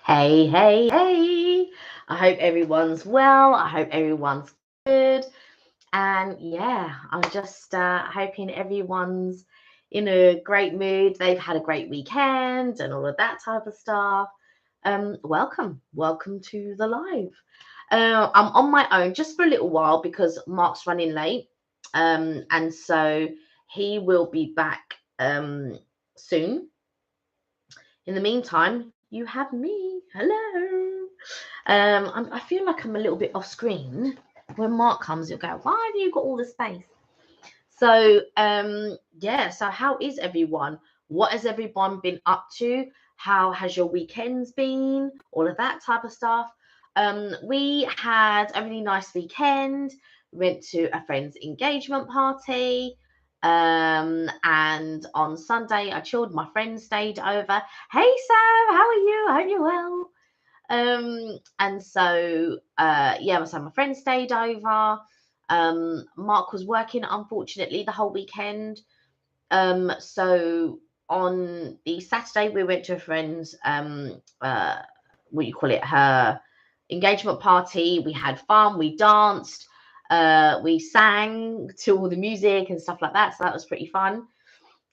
Hey, hey, hey. I hope everyone's well. I hope everyone's good. And yeah, I'm just hoping everyone's in a great mood. They've had a great weekend and all of that type of stuff. Welcome to the live. I'm on my own just for a little while because Mark's running late. And so he will be back soon. In the meantime, you have me. Hello. I feel like I'm a little bit off screen. When Mark comes, you'll go, why have you got all the space? So, yeah, so how is everyone? What has everyone been up to? How has your weekends been? All of that type of stuff. We had a really nice weekend. We went to a friend's engagement party. And on Sunday, I chilled. My friend stayed over. Hey, Sam, how are you? I hope you're well. And so yeah, so my friend stayed over. Mark was working unfortunately the whole weekend. So on the Saturday we went to a friend's what you call it, her engagement party. We had fun, we danced, we sang to all the music and stuff like that, so that was pretty fun.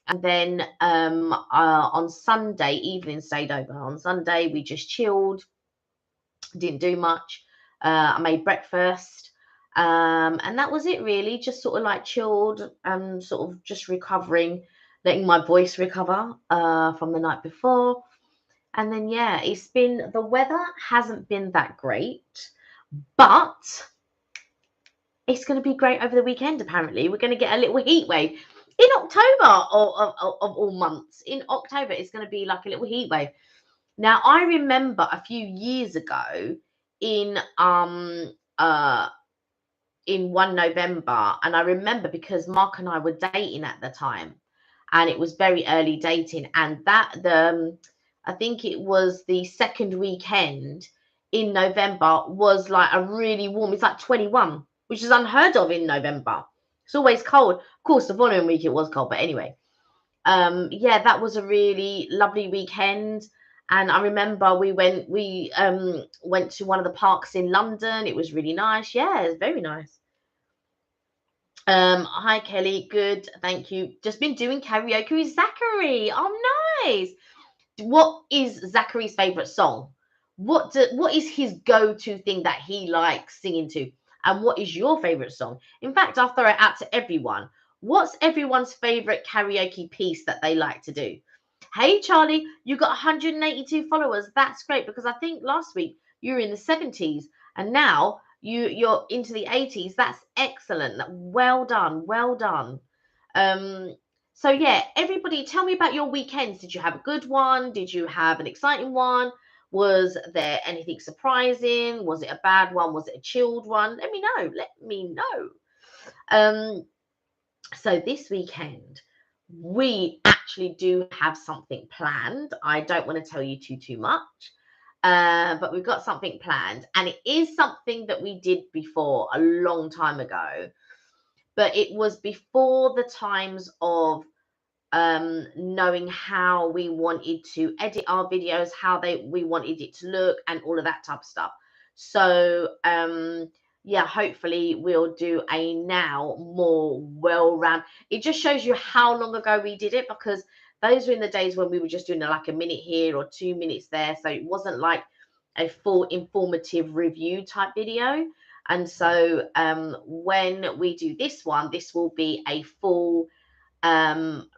And then on Sunday evening stayed over. On Sunday we just chilled, didn't do much. I made breakfast, and that was it really. Just sort of like chilled and sort of just recovering, letting my voice recover from the night before. And then yeah, the weather hasn't been that great, but it's going to be great over the weekend. Apparently, we're going to get a little heat wave in October, of all months. In October, it's going to be like a little heat wave. Now, I remember a few years ago in uh in 1 November, and I remember because Mark and I were dating at the time, and it was very early dating, and I think it was the second weekend in November was like a really warm. It's like 21, which is unheard of in November. It's always cold. Of course, the following week it was cold, but anyway, yeah, that was a really lovely weekend. And I remember we went to one of the parks in London. It was really nice. Yeah, it was very nice. Hi Kelly, good, thank you. Just been doing karaoke with Zachary. Oh, nice. What is Zachary's favorite song? What is his go-to thing that he likes singing to? And what is your favorite song? In fact, I'll throw it out to everyone. What's everyone's favorite karaoke piece that they like to do? Hey Charlie, you got 182 followers. That's great because I think last week you were in the 70s and now you're into the 80s. That's excellent. Well done. Well done. Um, so yeah, everybody tell me about your weekends. Did you have a good one? Did you have an exciting one? Was there anything surprising? Was it a bad one? Was it a chilled one? Let me know. Let me know. Um, so this weekend we actually do have something planned. I don't want to tell you too much. But we've got something planned, and it is something that we did before a long time ago, but it was before the times of knowing how we wanted to edit our videos, how we wanted it to look, and all of that type of stuff. So yeah, hopefully we'll do a now more well-round. It just shows you how long ago we did it, because those were in the days when we were just doing like a minute here or 2 minutes there, so it wasn't like a full informative review type video. And so when we do this one, this will be a full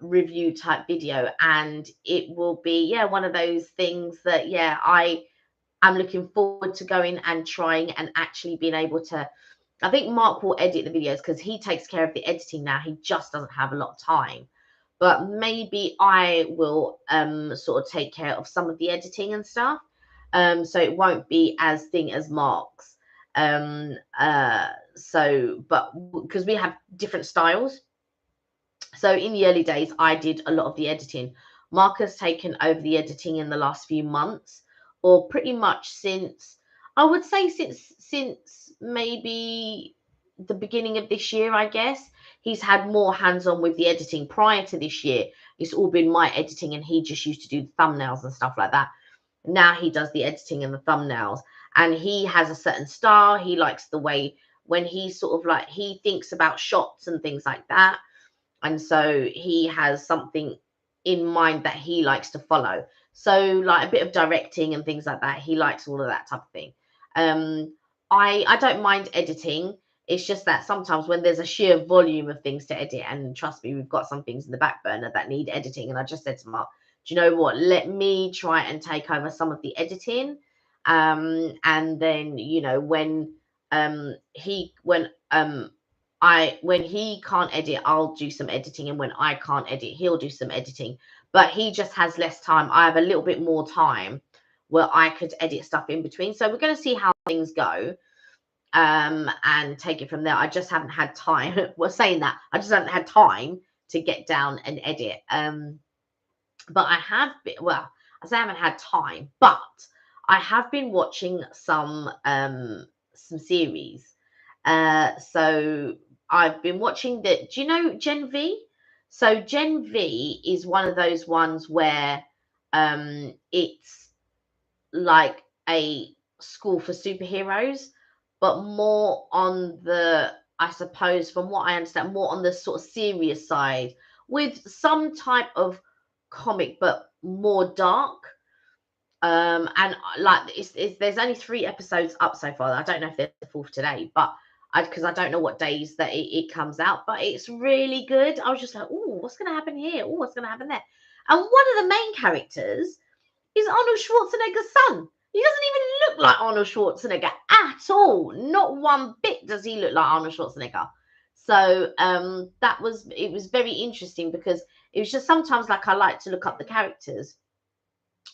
review type video, and it will be, yeah, one of those things that, yeah, I'm looking forward to going and trying and actually being able to. I think Mark will edit the videos because he takes care of the editing now. He just doesn't have a lot of time, but maybe I will sort of take care of some of the editing and stuff, so it won't be as thing as Mark's. So but because we have different styles, so in the early days, I did a lot of the editing. Mark has taken over the editing in the last few months, or pretty much since, I would say since maybe the beginning of this year, I guess. He's had more hands-on with the editing. Prior to this year, it's all been my editing, and he just used to do the thumbnails and stuff like that. Now he does the editing and the thumbnails, and he has a certain style. He likes the way when he sort of like he thinks about shots and things like that, and so he has something in mind that he likes to follow. So like a bit of directing and things like that, he likes all of that type of thing. um I don't mind editing. It's just that sometimes when there's a sheer volume of things to edit, and trust me, we've got some things in the back burner that need editing, and I just said to Mark, do you know what, let me try and take over some of the editing. And then, you know, when he when he can't edit, I'll do some editing, and when I can't edit, he'll do some editing. But he just has less time. I have a little bit more time where I could edit stuff in between. So we're going to see how things go, and take it from there. I just haven't had time. Well, saying that, I just haven't had time to get down and edit. But I have been, well, I say I haven't had time, but I have been watching some series. So I've been watching the, do you know Gen V? So Gen V is one of those ones where it's like a school for superheroes, but more on the, I suppose, from what I understand, more on the sort of serious side, with some type of comic, but more dark. And like there's only 3 episodes up so far. I don't know if there's the fourth today, but because I don't know what days that it comes out, but it's really good. I was just like, oh, what's going to happen here? Oh, what's going to happen there? And one of the main characters is Arnold Schwarzenegger's son. He doesn't even look like Arnold Schwarzenegger at all. Not one bit does he look like Arnold Schwarzenegger. So it was very interesting, because it was just sometimes like I like to look up the characters,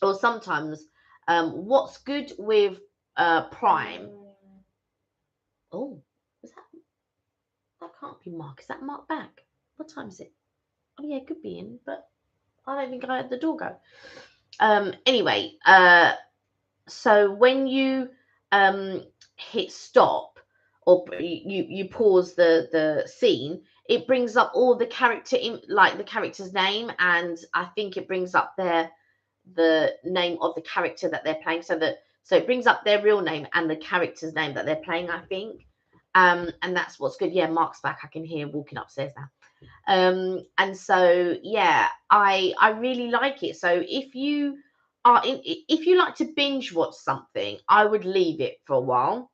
or sometimes what's good with Prime. Oh, is that can't be Mark? Is that Mark back? What time is it? Oh yeah, it could be in, but I don't think I heard the door go. Anyway, so when you hit stop, or you pause the scene, it brings up all the character in, like the character's name, and I think it brings up the name of the character that they're playing, so it brings up their real name and the character's name that they're playing, I think. And that's what's good. Yeah, Mark's back. I can hear walking upstairs now. And so yeah, I really like it. So if you if you like to binge watch something, I would leave it for a while,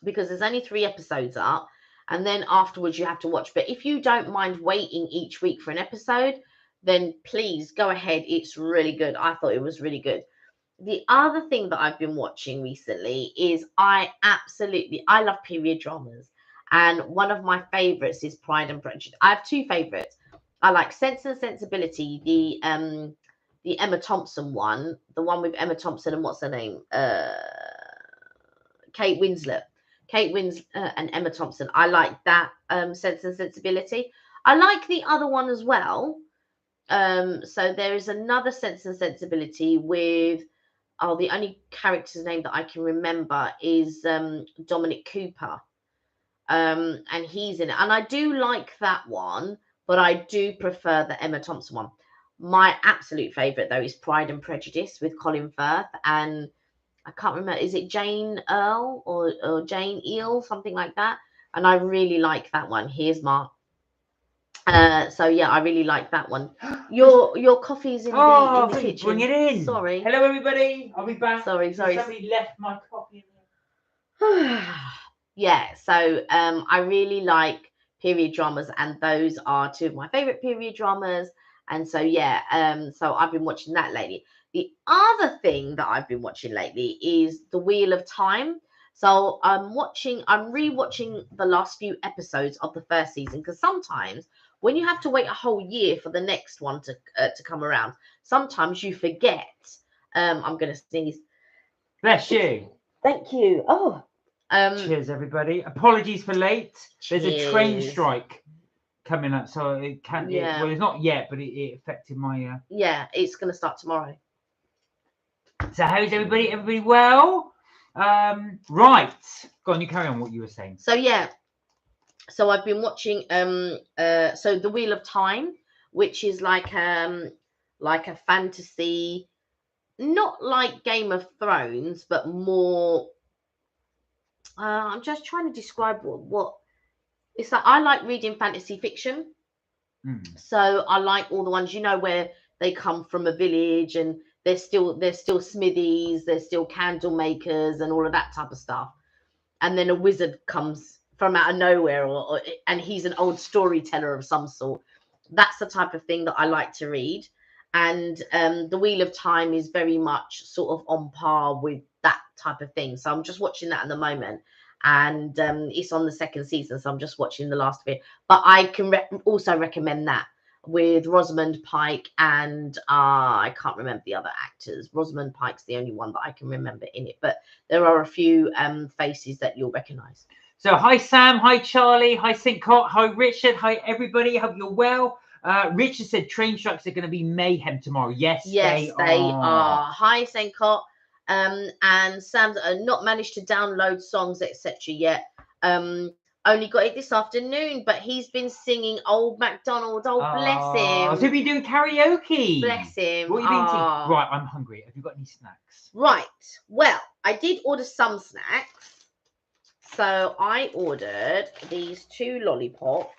because there's only 3 episodes up, and then afterwards you have to watch. But if you don't mind waiting each week for an episode, then please go ahead. It's really good. I thought it was really good. The other thing that I've been watching recently is I love period dramas. And one of my favorites is Pride and Prejudice. I have 2 favorites. I like Sense and Sensibility, the Emma Thompson one, the one with Emma Thompson and what's her name? Kate Winslet. Kate Winslet and Emma Thompson. I like that Sense and Sensibility. I like the other one as well. So there is another Sense and Sensibility with, oh, the only character's name that I can remember is Dominic Cooper. And he's in it. And I do like that one, but I do prefer the Emma Thompson one. My absolute favourite, though, is Pride and Prejudice with Colin Firth. And I can't remember, is it Jane Earl or Jane Eel, something like that? And I really like that one. Here's Mark. So yeah, I really like that one. Your coffee's in the kitchen. Bring it in. Sorry. Hello, everybody. I'll be back. Sorry. Somebody left my coffee in there. Yeah. So I really like period dramas, and those are 2 of my favorite period dramas. And so yeah, so I've been watching that lately. The other thing that I've been watching lately is The Wheel of Time. So I'm rewatching the last few episodes of the first season, because sometimes when you have to wait a whole year for the next one to come around, sometimes you forget. I'm going to sneeze. Bless you. Thank you. Oh. Cheers, everybody. Apologies for late. There's a train strike coming up, so it can't. Yeah. Well, it's not yet, but it affected my. Yeah, it's going to start tomorrow. So how's everybody? Everybody well? Right. Go on, you carry on what you were saying. So yeah. So I've been watching so The Wheel of Time, which is like a fantasy not like Game of Thrones, but more. I'm just trying to describe what it's like. I like reading fantasy fiction, so I like all the ones where they come from a village and there's still smithies, there's still candle makers and all of that type of stuff, and then a wizard comes from out of nowhere, and he's an old storyteller of some sort. That's the type of thing that I like to read. And the Wheel of Time is very much sort of on par with that type of thing. So I'm just watching that at the moment. And it's on the second season, so I'm just watching the last bit. But I can also recommend that with Rosamund Pike and I can't remember the other actors. Rosamund Pike's the only one that I can remember in it, but there are a few faces that you'll recognise. So hi Sam, hi Charlie, hi St. Cot, hi Richard, hi everybody. Hope you're well. Richard said train strikes are going to be mayhem tomorrow. Yes, they are. Hi St. Cot. And Sam's not managed to download songs etc. yet. Only got it this afternoon, but he's been singing Old MacDonald. Oh, bless him. So have you doing karaoke? Bless him. What are you been doing? Right, I'm hungry. Have you got any snacks? Right. Well, I did order some snacks. So I ordered these 2 lollipops.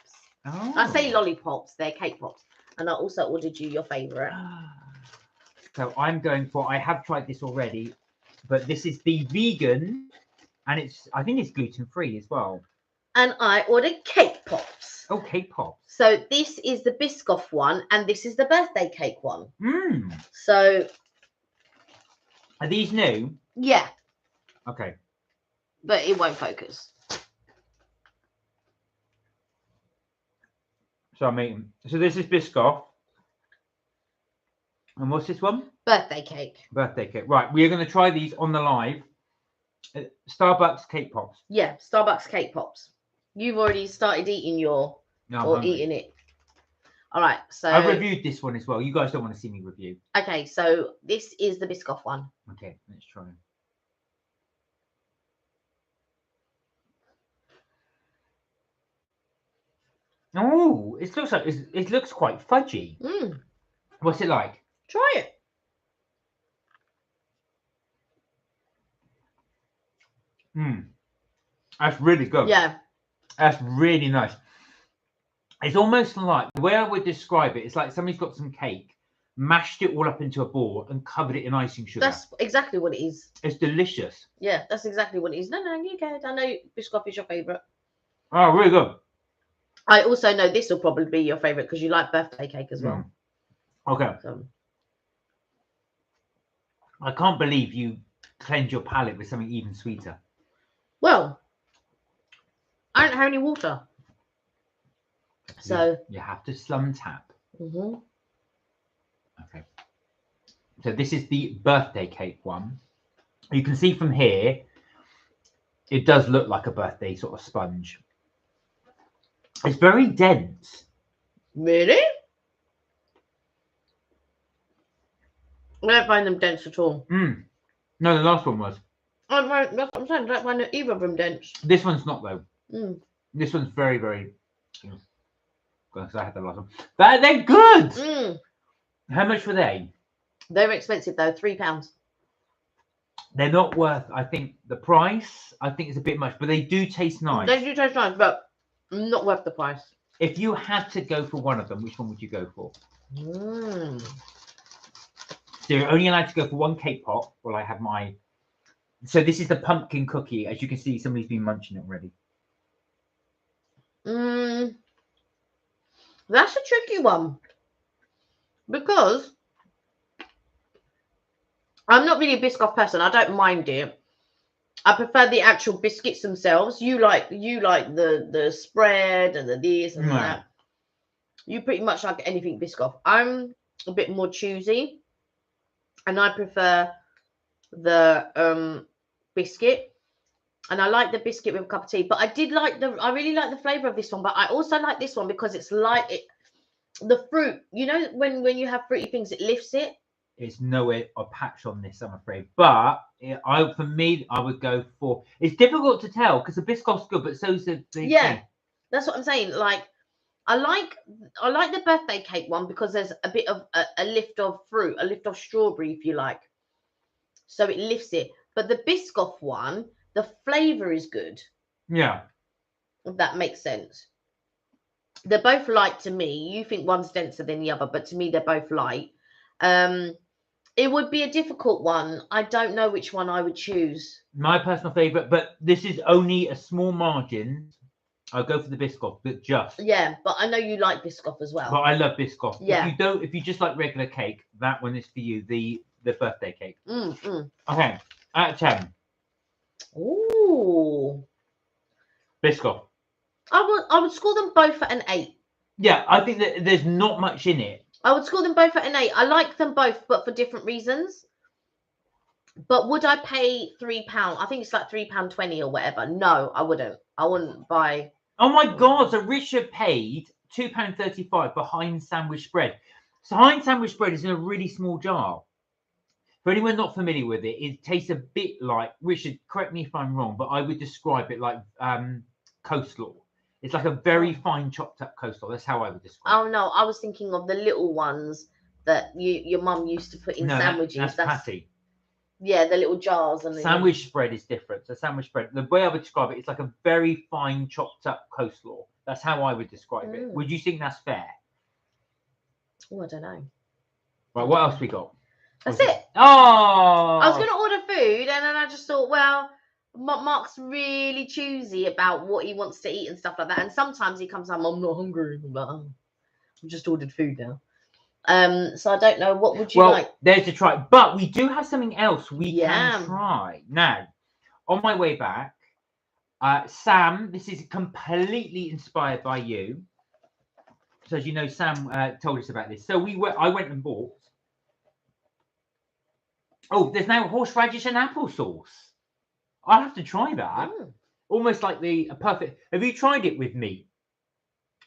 Oh. I say lollipops, they're cake pops. And I also ordered you your favourite. So I'm going for, I have tried this already, but this is the vegan, and I think it's gluten-free as well. And I ordered cake pops. Oh, cake pops. So this is the Biscoff one, and this is the birthday cake one. Mm. So. Are these new? Yeah. Okay. But it won't focus. So I'm eating. So this is Biscoff. And what's this one? Birthday cake. Birthday cake. Right, we're going to try these on the live. Starbucks cake pops. Yeah, Starbucks cake pops. You've already started eating eating it. All right, so I reviewed this one as well. You guys don't want to see me review. Okay, so this is the Biscoff one. Okay, let's try. Oh, it looks quite fudgy. Mm. What's it like? Try it. That's really good. Yeah. That's really nice. It's almost like, the way I would describe it, it's like somebody's got some cake, mashed it all up into a ball and covered it in icing sugar. That's exactly what it is. It's delicious. Yeah, that's exactly what it is. No, you go. I know Biscoff is your favourite. Oh, really good. I also know this will probably be your favourite because you like birthday cake as well. Okay. So. I can't believe you cleanse your palate with something even sweeter. Well, I don't have any water. So you have to slum tap. Mm-hmm. Okay. So this is the birthday cake one. You can see from here, it does look like a birthday sort of sponge. It's very dense. Really? I don't find them dense at all. No, the last one was. That's what I'm saying. I don't find either of them dense. This one's not though. This one's very, very. Because I had the last one. But they're good. How much were they? They were expensive though, £3. They're not worth. I think the price. I think it's a bit much, but they do taste nice. They do taste nice, but not worth the price. If you had to go for one of them, which one would you go for? So you're only allowed to go for one cake pop. Well, I have my. So this is the pumpkin cookie. As you can see, somebody's been munching it already. That's a tricky one because I'm not really a Biscoff person. I don't mind it. I prefer the actual biscuits themselves. You like the spread and the this and that. You pretty much like anything Biscoff. I'm a bit more choosy, and I prefer the biscuit. And I like the biscuit with a cup of tea. But I really like the flavour of this one. But I also like this one because it's like the fruit. You know, when you have fruity things, it lifts it. It's nowhere a patch on this, I'm afraid. But for me, I would go for. It's difficult to tell because the Biscoff's good, but so's the yeah. That's what I'm saying. Like, I like the birthday cake one because there's a bit of a lift of fruit, a lift of strawberry, if you like. so it lifts it. But the Biscoff one, the flavour is good. Yeah. If that makes sense. They're both light to me. You think one's denser than the other, but to me they're both light. It would be a difficult one. I don't know which one I would choose. My personal favourite, but this is only a small margin. I'll go for the Biscoff, but just. Yeah, but I know you like Biscoff as well. But I love Biscoff. Yeah. If you just like regular cake, that one is for you. The birthday cake. Mm. Okay, out of 10. Ooh. Biscoff. I would score them both at an 8. Yeah, I think that there's not much in it. I would score them both at an 8. I like them both, but for different reasons. But would I pay £3? I think it's like £3.20 or whatever. No, I wouldn't. I wouldn't buy. Oh my God! So Richard paid £2.35 for Heinz sandwich spread. So Heinz sandwich spread is in a really small jar. For anyone not familiar with it, it tastes a bit like, Richard, correct me if I'm wrong, but I would describe it like coleslaw. It's like a very fine chopped up coleslaw. That's how I would describe it. Oh no, I was thinking of the little ones that your mum used to put in sandwiches. That's patty. Yeah, the little jars. And sandwich spread is different. So sandwich spread, the way I would describe it, it's like a very fine chopped up coleslaw. That's how I would describe it. Would you think that's fair? Oh, I don't know. Right, what else we got? That's it. Oh! I was going to order food, and then I just thought, well, Mark's really choosy about what he wants to eat and stuff like that. And sometimes he comes home, I'm not hungry. I'm like, oh, I've just ordered food now. So I don't know. What would you like? There's the try. But we do have something else we Yeah. can try. Now, on my way back, Sam, this is completely inspired by you. So as you know, Sam told us about this. So I went and bought. Oh, there's now horseradish and applesauce. I'll have to try that. Almost like the perfect. Have you tried it with meat?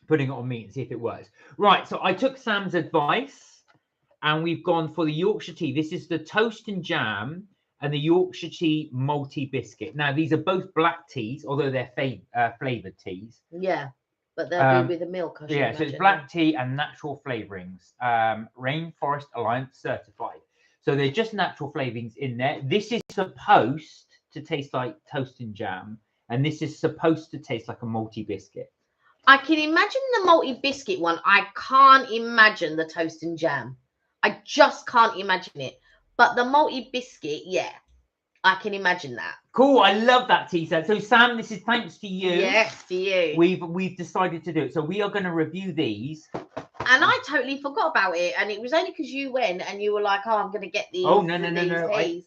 Putting it on meat and see if it works. Right. So I took Sam's advice, and we've gone for the Yorkshire tea. This is the toast and jam and the Yorkshire tea multi biscuit. Now these are both black teas, although they're flavored teas. Yeah, but they'll be with the milk. So it's black tea and natural flavorings. Rainforest Alliance certified. So they're just natural flavorings in there. This is supposed to taste like toast and jam, and this is supposed to taste like a multi biscuit. I can imagine the multi biscuit one. I can't imagine the toast and jam. I just can't imagine it. But the multi biscuit, yeah, I can imagine that. Cool, I love that tea set. So Sam, this is thanks to you. Yes, to you. We've decided to do it. So we are going to review these. And I totally forgot about it, and it was only because you went and you were like, "Oh, I'm going to get these." Oh no! I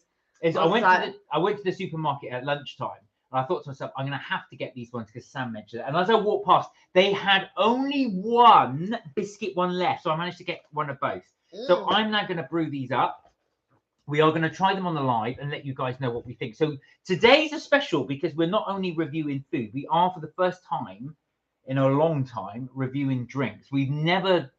went to the supermarket at lunchtime, and I thought to myself, I'm going to have to get these ones because Sam mentioned it. And as I walked past, they had only one biscuit one left, so I managed to get one of both. So I'm now going to brew these up. We are going to try them on the live and let you guys know what we think. So today's a special because we're not only reviewing food, we are for the first time in a long time reviewing drinks. We've never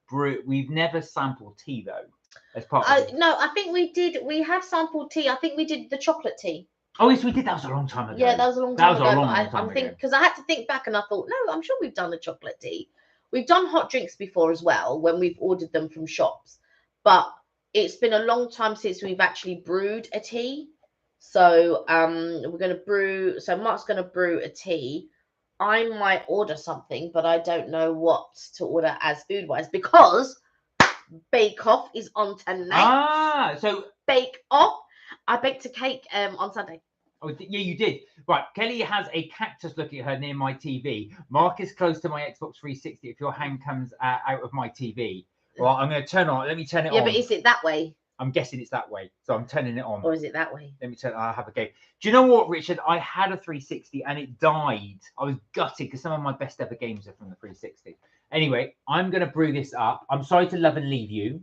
sampled tea though as part of it. No, I think we did. We have sampled tea. I think we did the chocolate tea. Oh yes, we did. That was a long time ago. Yeah, that was a long time ago. Because I had to think back, and I thought, no, I'm sure we've done the chocolate tea. We've done hot drinks before as well when we've ordered them from shops, but it's been a long time since we've actually brewed a tea. So we're going to brew. So Mark's going to brew a tea. I might order something, but I don't know what to order as food wise because Bake Off is on tonight. So Bake Off. I baked a cake on Sunday. Oh, yeah, you did. Right. Kelly has a cactus looking at her near my TV. Mark is close to my Xbox 360. If your hand comes out of my TV, well, I'm going to turn on. Let me turn it on. Yeah, but is it that way? I'm guessing it's that way. So I'm turning it on. Or is it that way? Let me turn. I'll have a go. Do you know what, Richard? I had a 360 and it died. I was gutted because some of my best ever games are from the 360. Anyway, I'm going to brew this up. I'm sorry to love and leave you,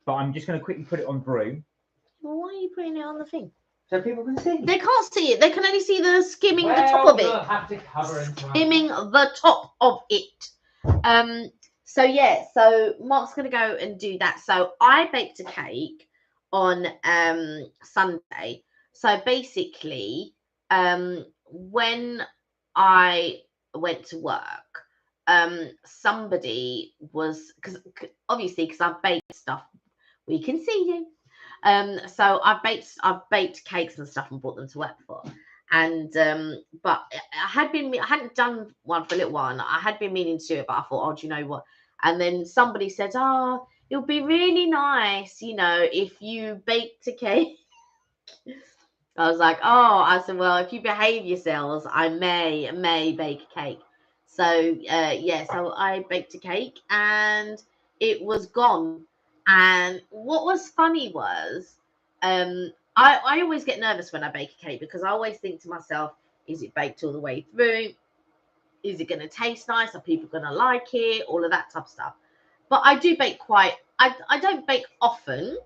but I'm just going to quickly put it on brew. Well, why are you putting it on the thing? So people can see. They can't see it. They can only see the skimming the top of it. We'll have to cover skimming the top of it. So yeah, so Mark's gonna go and do that. So I baked a cake on Sunday. So basically, when I went to work, somebody was because I've baked stuff. We can see you. So I've baked cakes and stuff and brought them to work for. And but I hadn't done one for a little while. And I had been meaning to do it, but I thought, oh, do you know what? And then somebody said, oh, it would be really nice, if you baked a cake. I was like, oh, I said, well, if you behave yourselves, I may bake a cake. So so I baked a cake and it was gone. And what was funny was, I always get nervous when I bake a cake because I always think to myself, is it baked all the way through? Is it going to taste nice? Are people going to like it? All of that type of stuff. But I do bake I don't bake often.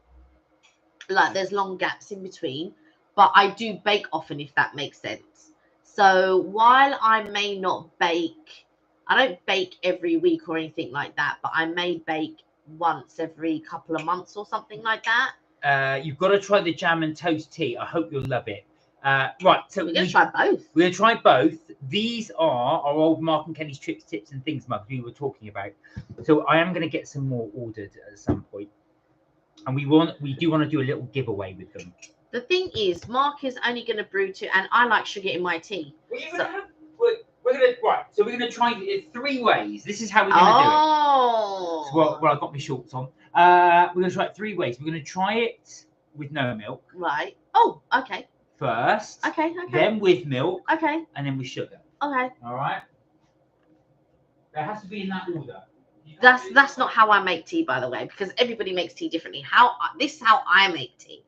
Like there's long gaps in between, but I do bake often, if that makes sense. So while I may not bake, I don't bake every week or anything like that, but I may bake once every couple of months or something like that. You've got to try the jam and toast tea. I hope you'll love it. Right, so we're going to try both. We're going to try both. These are our old Mark and Kenny's Tricks, Tips and Things mugs we were talking about. So I am going to get some more ordered at some point. And we do want to do a little giveaway with them. The thing is, Mark is only going to brew two, and I like sugar in my tea. So we're gonna try it 3 ways. This is how we're gonna do it. So, well, I've got my shorts on. We're gonna try it 3 ways. We're gonna try it with no milk. Right. Oh, okay. First. Okay. Then with milk. Okay. And then with sugar. Okay. All right. That has to be in that order. That's not how I make tea, by the way, because everybody makes tea differently. This is how I make tea.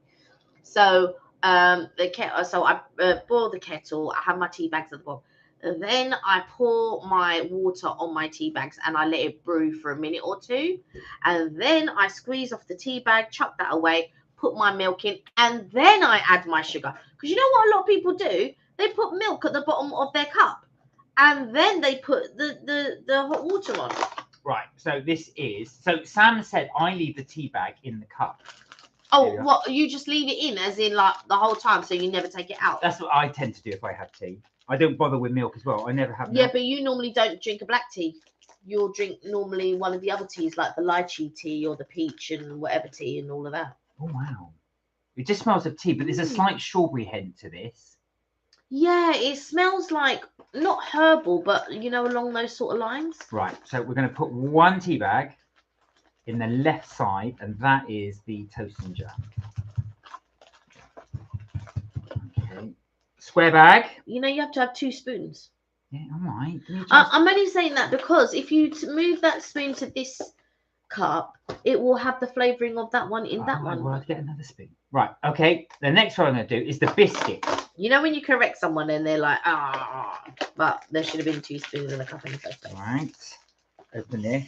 So the kettle. So I boil the kettle. I have my tea bags at the bottom. And then I pour my water on my tea bags and I let it brew for a minute or 2. And then I squeeze off the tea bag, chuck that away, put my milk in, and then I add my sugar. Because you know what a lot of people do? They put milk at the bottom of their cup and then they put the hot water on. Right. So Sam said I leave the tea bag in the cup. Oh, what? You just leave it in as in like the whole time so you never take it out? That's what I tend to do if I have tea. I don't bother with milk as well. I never have milk. Yeah, but you normally don't drink a black tea. You'll drink normally one of the other teas, like the lychee tea or the peach and whatever tea and all of that. Oh, wow. It just smells of tea, but there's a slight strawberry hint to this. Yeah, it smells like, not herbal, but, along those sort of lines. Right, so we're going to put 1 tea bag in the left side, and that is the toasting jam. Okay. Square bag. You have to have 2 spoons. Yeah, all right. I'm only saying that because if you move that spoon to this cup, it will have the flavouring of that one in that one. Well, I'll get another spoon. Right, okay. The next one I'm going to do is the biscuit. When you correct someone and they're like, but there should have been 2 spoons in a cup in the first place. All right. Open this.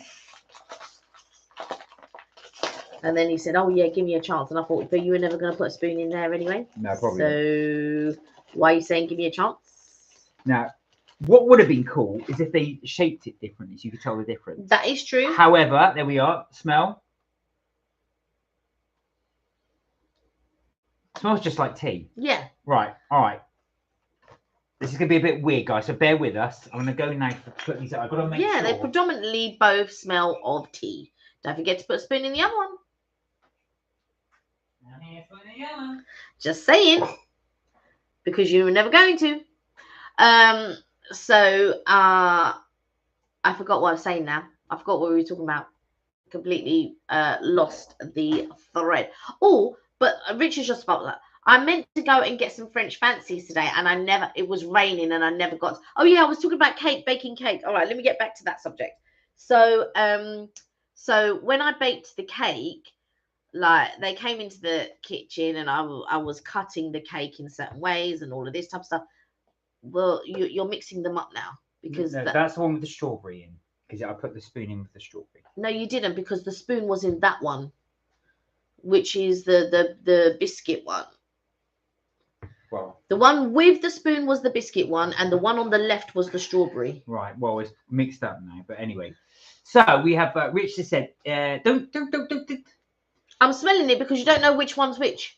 And then he said, oh, yeah, give me a chance. And I thought, but you were never going to put a spoon in there anyway. No, probably not. So why are you saying give me a chance? Now, what would have been cool is if they shaped it differently so you could tell the difference. That is true. However, there we are. Smell. Smells just like tea. Yeah. Right. All right. This is going to be a bit weird, guys, so bear with us. I'm going to go now to put these out. I've got to make sure. Yeah, they predominantly both smell of tea. Don't forget to put a spoon in the other one. Just saying. Because you were never going to. I forgot what I was saying now. I forgot what we were talking about. Completely lost the thread. Oh, but Richard's just about that. I meant to go and get some French fancies today, and it was raining, and I never got. Oh yeah, I was talking about baking cake. All right, let me get back to that subject. So when I baked the cake, like they came into the kitchen, and I was cutting the cake in certain ways, and all of this type of stuff. Well, you're mixing them up now because that's the one with the strawberry in. Because I put the spoon in with the strawberry. No, you didn't, because the spoon was in that one, which is the biscuit one. Well, the one with the spoon was the biscuit one, and the one on the left was the strawberry. Right. Well, it's mixed up now, but anyway. So we have Rich just said, don't. I'm smelling it because you don't know which one's which.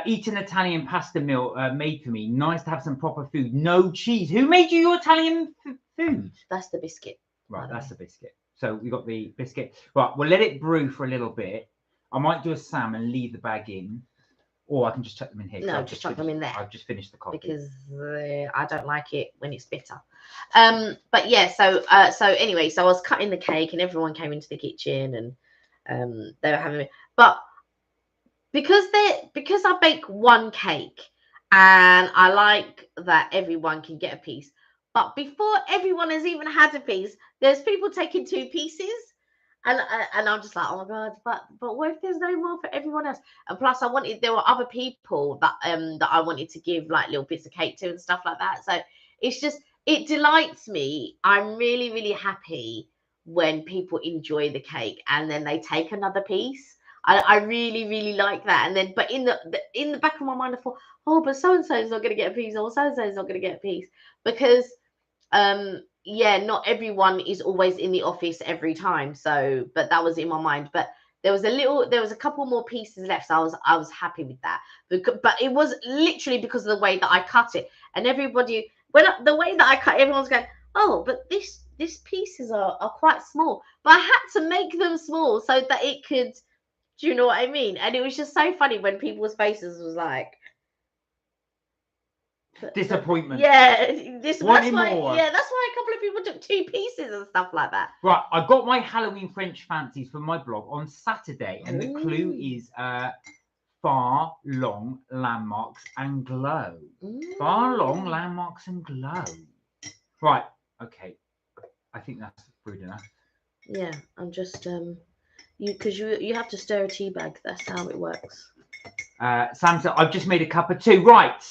Eat an Italian pasta meal made for me. Nice to have some proper food. No cheese. Who made you your Italian food? That's the biscuit. Right, that's the biscuit. So we got the biscuit. Right, we'll let it brew for a little bit. I might do a Sam and leave the bag in. or I can just chuck them in here. No, just chuck them in there. I've just finished the coffee. Because I don't like it when it's bitter. But yeah, so anyway, so I was cutting the cake and everyone came into the kitchen and they were having it. But because I bake one cake and I like that everyone can get a piece. But before everyone has even had a piece, there's people taking 2 pieces. And I'm just like, oh my God, but what if there's no more for everyone else? And plus there were other people that I wanted to give like little bits of cake to and stuff like that. So it's just, it delights me. I'm really, really happy when people enjoy the cake and then they take another piece. I really, really like that. And then, but in the back of my mind, I thought, oh, but so and so is not going to get a piece, or so and so is not going to get a piece, because yeah, not everyone is always in the office every time. So, but that was in my mind. But there was a couple more pieces left. So I was happy with that. But it was literally because of the way that I cut it. And everybody, the way that I cut, everyone's going, oh, but these pieces are quite small. But I had to make them small so that it could, do you know what I mean? And it was just so funny when people's faces was like, disappointment. Yeah, that's why a couple of people took 2 pieces and stuff like that. Right, I got my Halloween French fancies for my blog on Saturday, and the clue is far, long, landmarks, and glow. Far, long, landmarks, and glow. Right, okay. I think that's rude enough. Yeah, I'm just because you have to stir a tea bag. That's how it works. Sam said, I've just made a cup of tea. Right.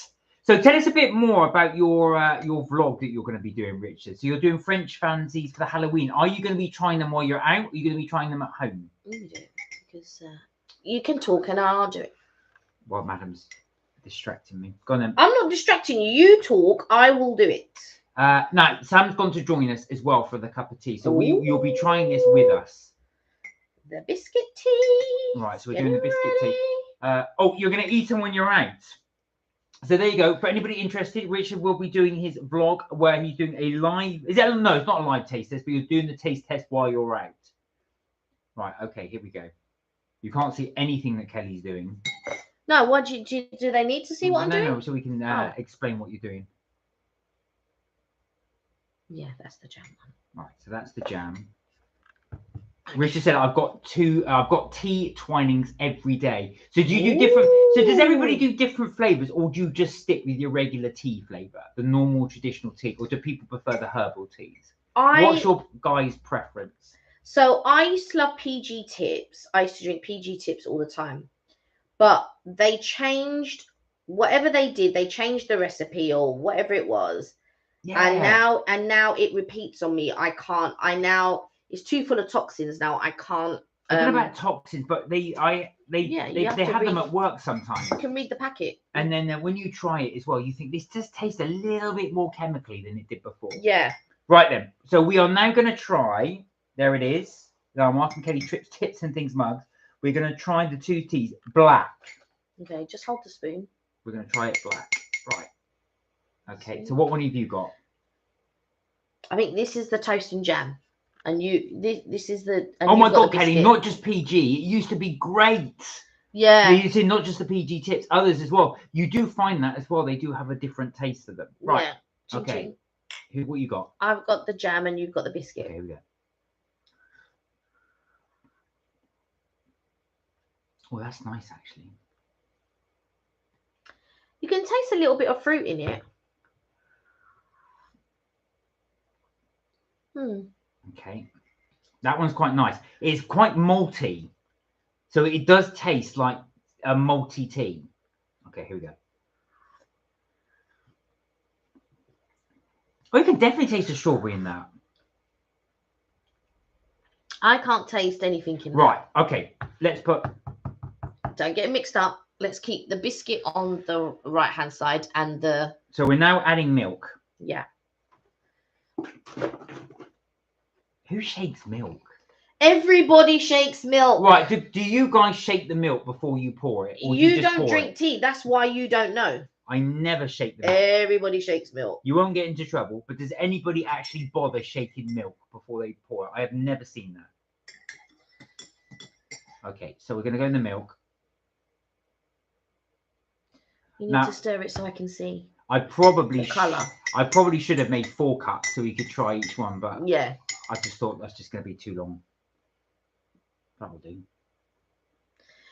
So tell us a bit more about your vlog that you're going to be doing, Richard. So you're doing French fancies for the Halloween. Are you going to be trying them while you're out? Or are you going to be trying them at home? You do, because you can talk and I'll do it. Well, madam's distracting me. Go on then. I'm not distracting you. You talk. I will do it. No, Sam's gone to join us as well for the cup of tea. So you'll be trying this with us. The biscuit tea. Right, so we're doing the biscuit tea. Oh, you're going to eat them when you're out. So there you go. For anybody interested, Richard will be doing his vlog where he's doing a live. No, it's not a live taste test, but you're doing the taste test while you're out. Right. Okay. Here we go. You can't see anything that Kelly's doing. No. What do they need to see what I'm doing? No. So we can explain what you're doing. Yeah, that's the jam one. Right. So that's the jam. Richard said, I've got tea twinings every day. So do you do different? So does everybody do different flavors, or do you just stick with your regular tea flavor, the normal traditional tea, or do people prefer the herbal teas? What's your guys' preference? So I used to love PG Tips. I used to drink PG Tips all the time, but they changed whatever they did. They changed the recipe or whatever it was, and now it repeats on me. I can't. It's too full of toxins now. I can't. I don't know about toxins, but they have them at work sometimes. You can read the packet. And then when you try it as well, you think this does taste a little bit more chemically than it did before. Yeah. Right then. So we are now going to try. There it is. Now Mark and Kelly tips and things mugs. We're going to try the 2 teas black. Okay, just hold the spoon. We're going to try it black. Right. Okay. So what one have you got? I think this is the toast and jam. And this is the. Oh my God, Kelly! Not just PG. It used to be great. Yeah. You see, not just the PG tips, others as well. You do find that as well. They do have a different taste to them. Right. Yeah. Okay. What you got? I've got the jam, and you've got the biscuit. Okay, here we go. Oh, that's nice, actually. You can taste a little bit of fruit in it. Okay, that one's quite nice. It's quite malty, so it does taste like a malty tea. Okay, here we go. Oh, you can definitely taste the strawberry in that. I can't taste anything in that. Right. Okay. Let's put. Don't get mixed up. Let's keep the biscuit on the right-hand side and the. So we're now adding milk. Yeah. Who shakes milk? Everybody shakes milk. Right. Do you guys shake the milk before you pour it? Or you don't drink tea. That's why you don't know. I never shake the milk. Everybody shakes milk. You won't get into trouble, but does anybody actually bother shaking milk before they pour it? I have never seen that. Okay, so we're going to go in the milk. You need Now, to stir it so I can see I probably the colour. I probably should have made 4 cups so we could try each one, but Yeah. I just thought that's just going to be too long. That'll do.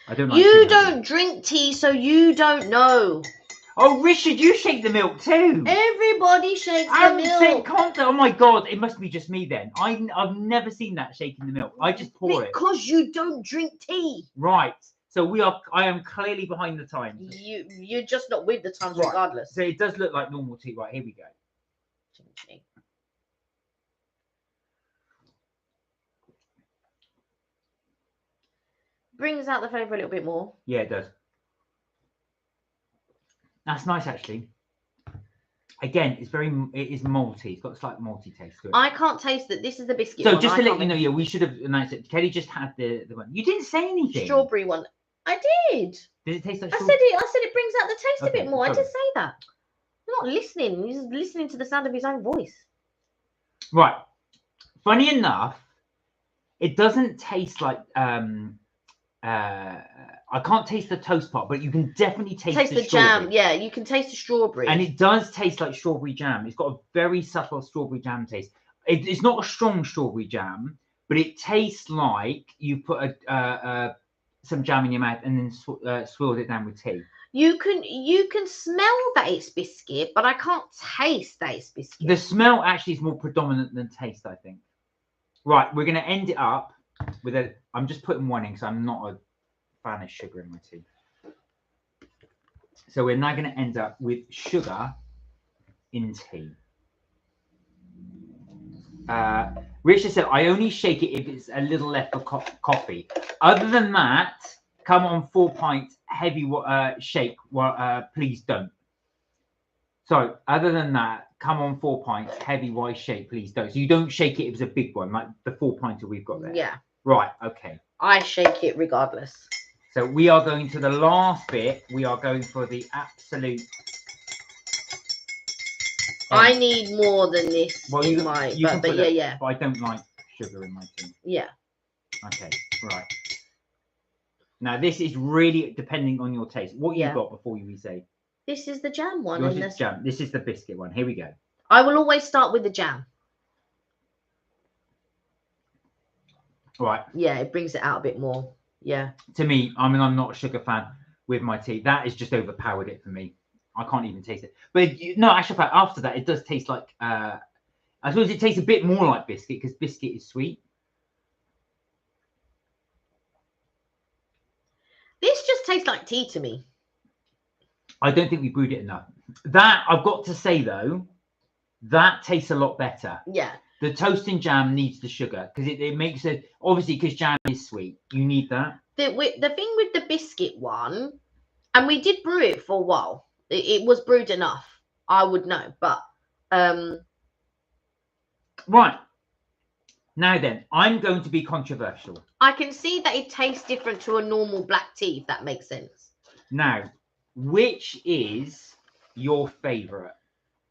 I don't like You sugar, don't drink tea, so you don't know. Oh, Richard, you shake the milk too. Everybody shakes the milk. Oh my God, it must be just me then. I've never seen that shaking the milk. I just pour it. Because you don't drink tea. Right. So I am clearly behind the times. You're just not with the times, Right. regardless. So it does look like normal tea. Right, here we go. Brings out the flavour a little bit more. Yeah, it does. That's nice, actually. Again, it is malty. It's got a slight malty taste to it. I can't taste that. This is the biscuit So one. just to let you know, yeah, we should have announced it. Kelly just had the one. You didn't say anything. Strawberry one. I did. Did it taste like I strawberry? said it brings out the taste a bit more. sorry. I did say that. You're not listening. He's listening to the sound of his own voice. Right. Funny enough, it doesn't taste like I can't taste the toast part, but you can definitely taste the jam. Yeah, you can taste the strawberry. And it does taste like strawberry jam. It's got a very subtle strawberry jam taste. It's not a strong strawberry jam, but it tastes like you put some jam in your mouth and then swirled it down with tea. You can smell that it's biscuit, but I can't taste that it's biscuit. The smell actually is more predominant than taste, I think. Right, we're going to end it up with a... I'm just putting one in because I'm not a fan of sugar in my tea. So we're now going to end up with sugar in tea. Richard said, I only shake it if it's a little left for coffee. Other than that, come on 4 pints, heavy shake, please don't. So other than that, come on 4 pints, heavy white shake, please don't. So you don't shake it if it's a big one, like the 4 pinter we've got there. Yeah. Right, okay. I shake it regardless. So we are going to the last bit. We are going for the absolute... I need more than this well, in my... But yeah. But I don't like sugar in my tea. Yeah. Okay, right. Now, this is really depending on your taste. What you got before we say? This is the jam one. Yours is jam. This is the biscuit one. Here we go. I will always start with the jam. Right. Yeah, it brings it out a bit more. Yeah. To me, I mean, I'm not a sugar fan with my tea. That has just overpowered it for me. I can't even taste it. But no, actually, after that, it does taste like... I suppose it tastes a bit more like biscuit because biscuit is sweet. This just tastes like tea to me. I don't think we brewed it enough. That, I've got to say, though, that tastes a lot better. Yeah. The toast and jam needs the sugar because it makes it... Obviously, because jam is sweet. You need that. The thing with the biscuit one, and we did brew it for a while. It was brewed enough. I would know. But... Right. Now then, I'm going to be controversial. I can see that it tastes different to a normal black tea, if that makes sense. Now, which is your favourite?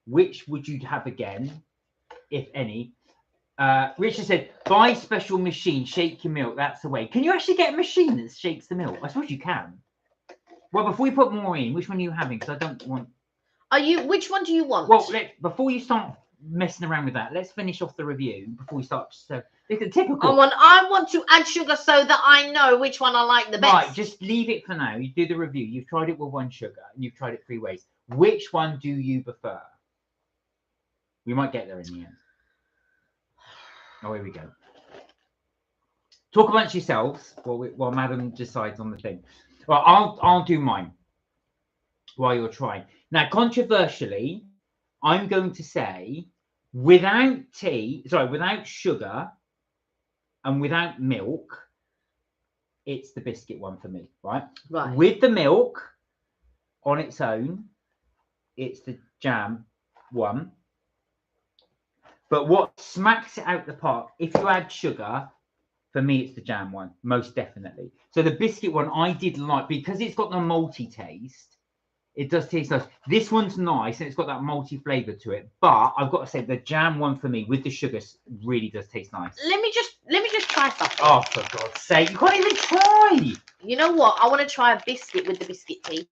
Which would you have again, if any? Richard said, buy special machine, shake your milk, that's the way. Can you actually get a machine that shakes the milk? I suppose you can. Well, before we put more in, which one are you having? Because I don't want... Which one do you want? Well, before you start messing around with that, let's finish off the review before we start. So it's a typical... I want to add sugar so that I know which one I like the best. Right, just leave it for now. You do the review. You've tried it with 1 sugar and you've tried it 3 ways. Which one do you prefer? We might get there in the end. Oh, here we go. Talk amongst yourselves while Madam decides on the thing. Well, I'll do mine while you're trying. Now, controversially, I'm going to say without sugar and without milk, it's the biscuit one for me, right? Right. With the milk on its own, it's the jam one. But what smacks it out the park, if you add sugar, for me, it's the jam one, most definitely. So the biscuit one, I did like, because it's got the malty taste, it does taste nice. This one's nice, and it's got that malty flavour to it. But I've got to say, the jam one for me, with the sugar, really does taste nice. Let me just try something. Oh, for God's sake, you can't even try. You know what? I want to try a biscuit with the biscuit tea.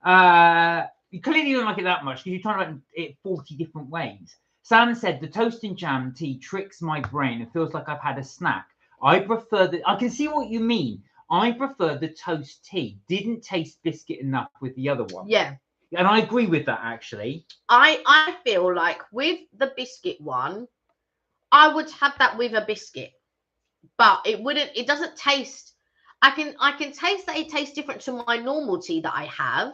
You clearly don't like it that much because you're talking about it 40 different ways. Sam said the toast and jam tea tricks my brain. It feels like I've had a snack. I prefer the. I can see what you mean. I prefer the toast tea. Didn't taste biscuit enough with the other one. Yeah. And I agree with that actually. I feel like with the biscuit one, I would have that with a biscuit, but it doesn't taste. I can taste that it tastes different to my normal tea that I have,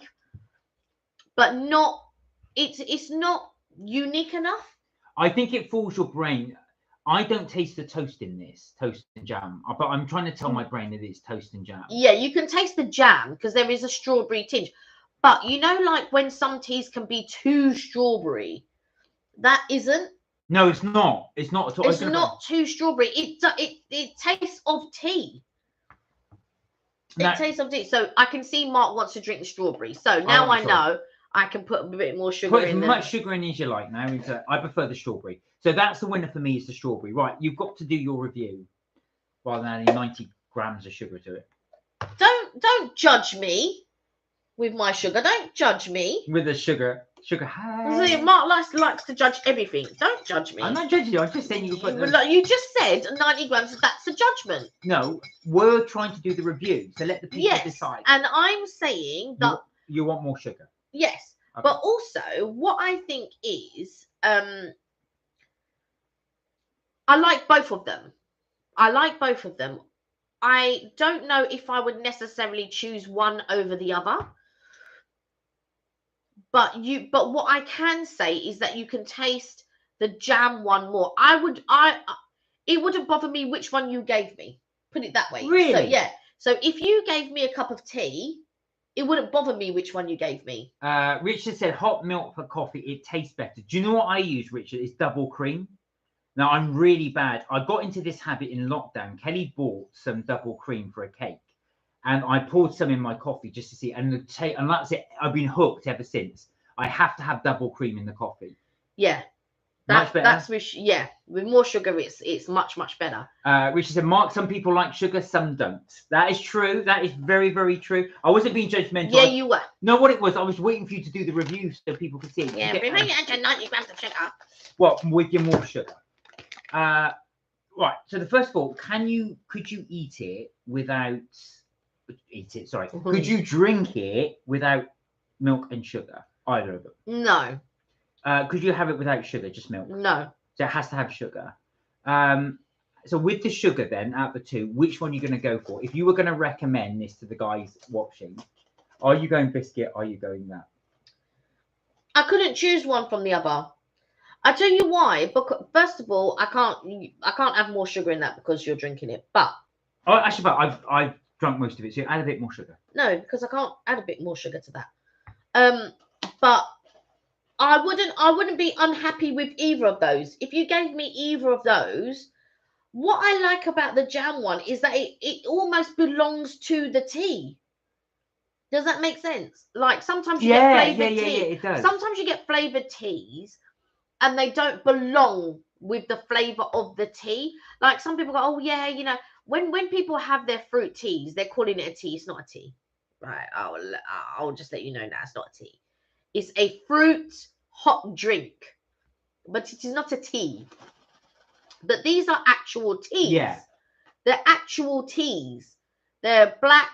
but not. It's not unique enough. I think it fools your brain. I don't taste the toast in this toast and jam, but I'm trying to tell my brain that it's toast and jam. Yeah, you can taste the jam because there is a strawberry tinge. But you know, like when some teas can be too strawberry, that isn't. No, it's not. It's not at all. It's not too strawberry. It tastes of tea. It tastes of tea. So I can see Mark wants to drink the strawberry. So now I know I can put a bit more sugar in. Put as much sugar in as you like now. I prefer the strawberry. So that's the winner for me, is the strawberry. Right, you've got to do your review rather than adding 90 grams of sugar to it. Don't judge me with my sugar. Don't judge me. With the sugar high. See, Mark likes to judge everything. Don't judge me. I'm not judging you. I'm just saying you put. You just said 90 grams. That's a judgment. No, we're trying to do the review, so let the people decide. And I'm saying that you want more sugar. Yes, okay. But also what I think is, I like both of them. I don't know if I would necessarily choose one over the other. But what I can say is that you can taste the jam one more. It wouldn't bother me which one you gave me. Put it that way. Really? So yeah. So if you gave me a cup of tea, it wouldn't bother me which one you gave me. Richard said hot milk for coffee. It tastes better. Do you know what I use, Richard? It's double cream. Now, I'm really bad. I got into this habit in lockdown. Kelly bought some double cream for a cake, and I poured some in my coffee just to see. And that's it. I've been hooked ever since. I have to have double cream in the coffee. Yeah. Much better. With more sugar, it's much better. Richard said, Mark, some people like sugar, some don't. That is true. That is very, very true. I wasn't being judgmental. Yeah, you were. No, what it was, I was waiting for you to do the review so people could see it. Yeah, remember you had 90 grams of sugar. Well, with your more sugar. Right. So the first of all, could you eat it without Sorry. Mm-hmm. Could you drink it without milk and sugar? Either of them? No. Could you have it without sugar, just milk? No. So it has to have sugar. So with the sugar then, out of the two, which one are you going to go for? If you were going to recommend this to the guys watching, are you going biscuit? Are you going that? I couldn't choose one from the other. I tell you why. Because first of all, I can't have more sugar in that because you're drinking it. But actually, I've drunk most of it, so add a bit more sugar. No, because I can't add a bit more sugar to that. But I wouldn't be unhappy with either of those. If you gave me either of those, what I like about the jam one is that it almost belongs to the tea. Does that make sense? Like sometimes you get flavored tea. Yeah, it does. Sometimes you get flavored teas and they don't belong with the flavor of the tea. Like some people go, oh yeah, you know, when people have their fruit teas, they're calling it a tea. It's not a tea. Right. I'll just let you know now it's not a tea. It's a fruit hot drink, but it is not a tea. But these are actual teas. Yeah. They're actual teas. They're black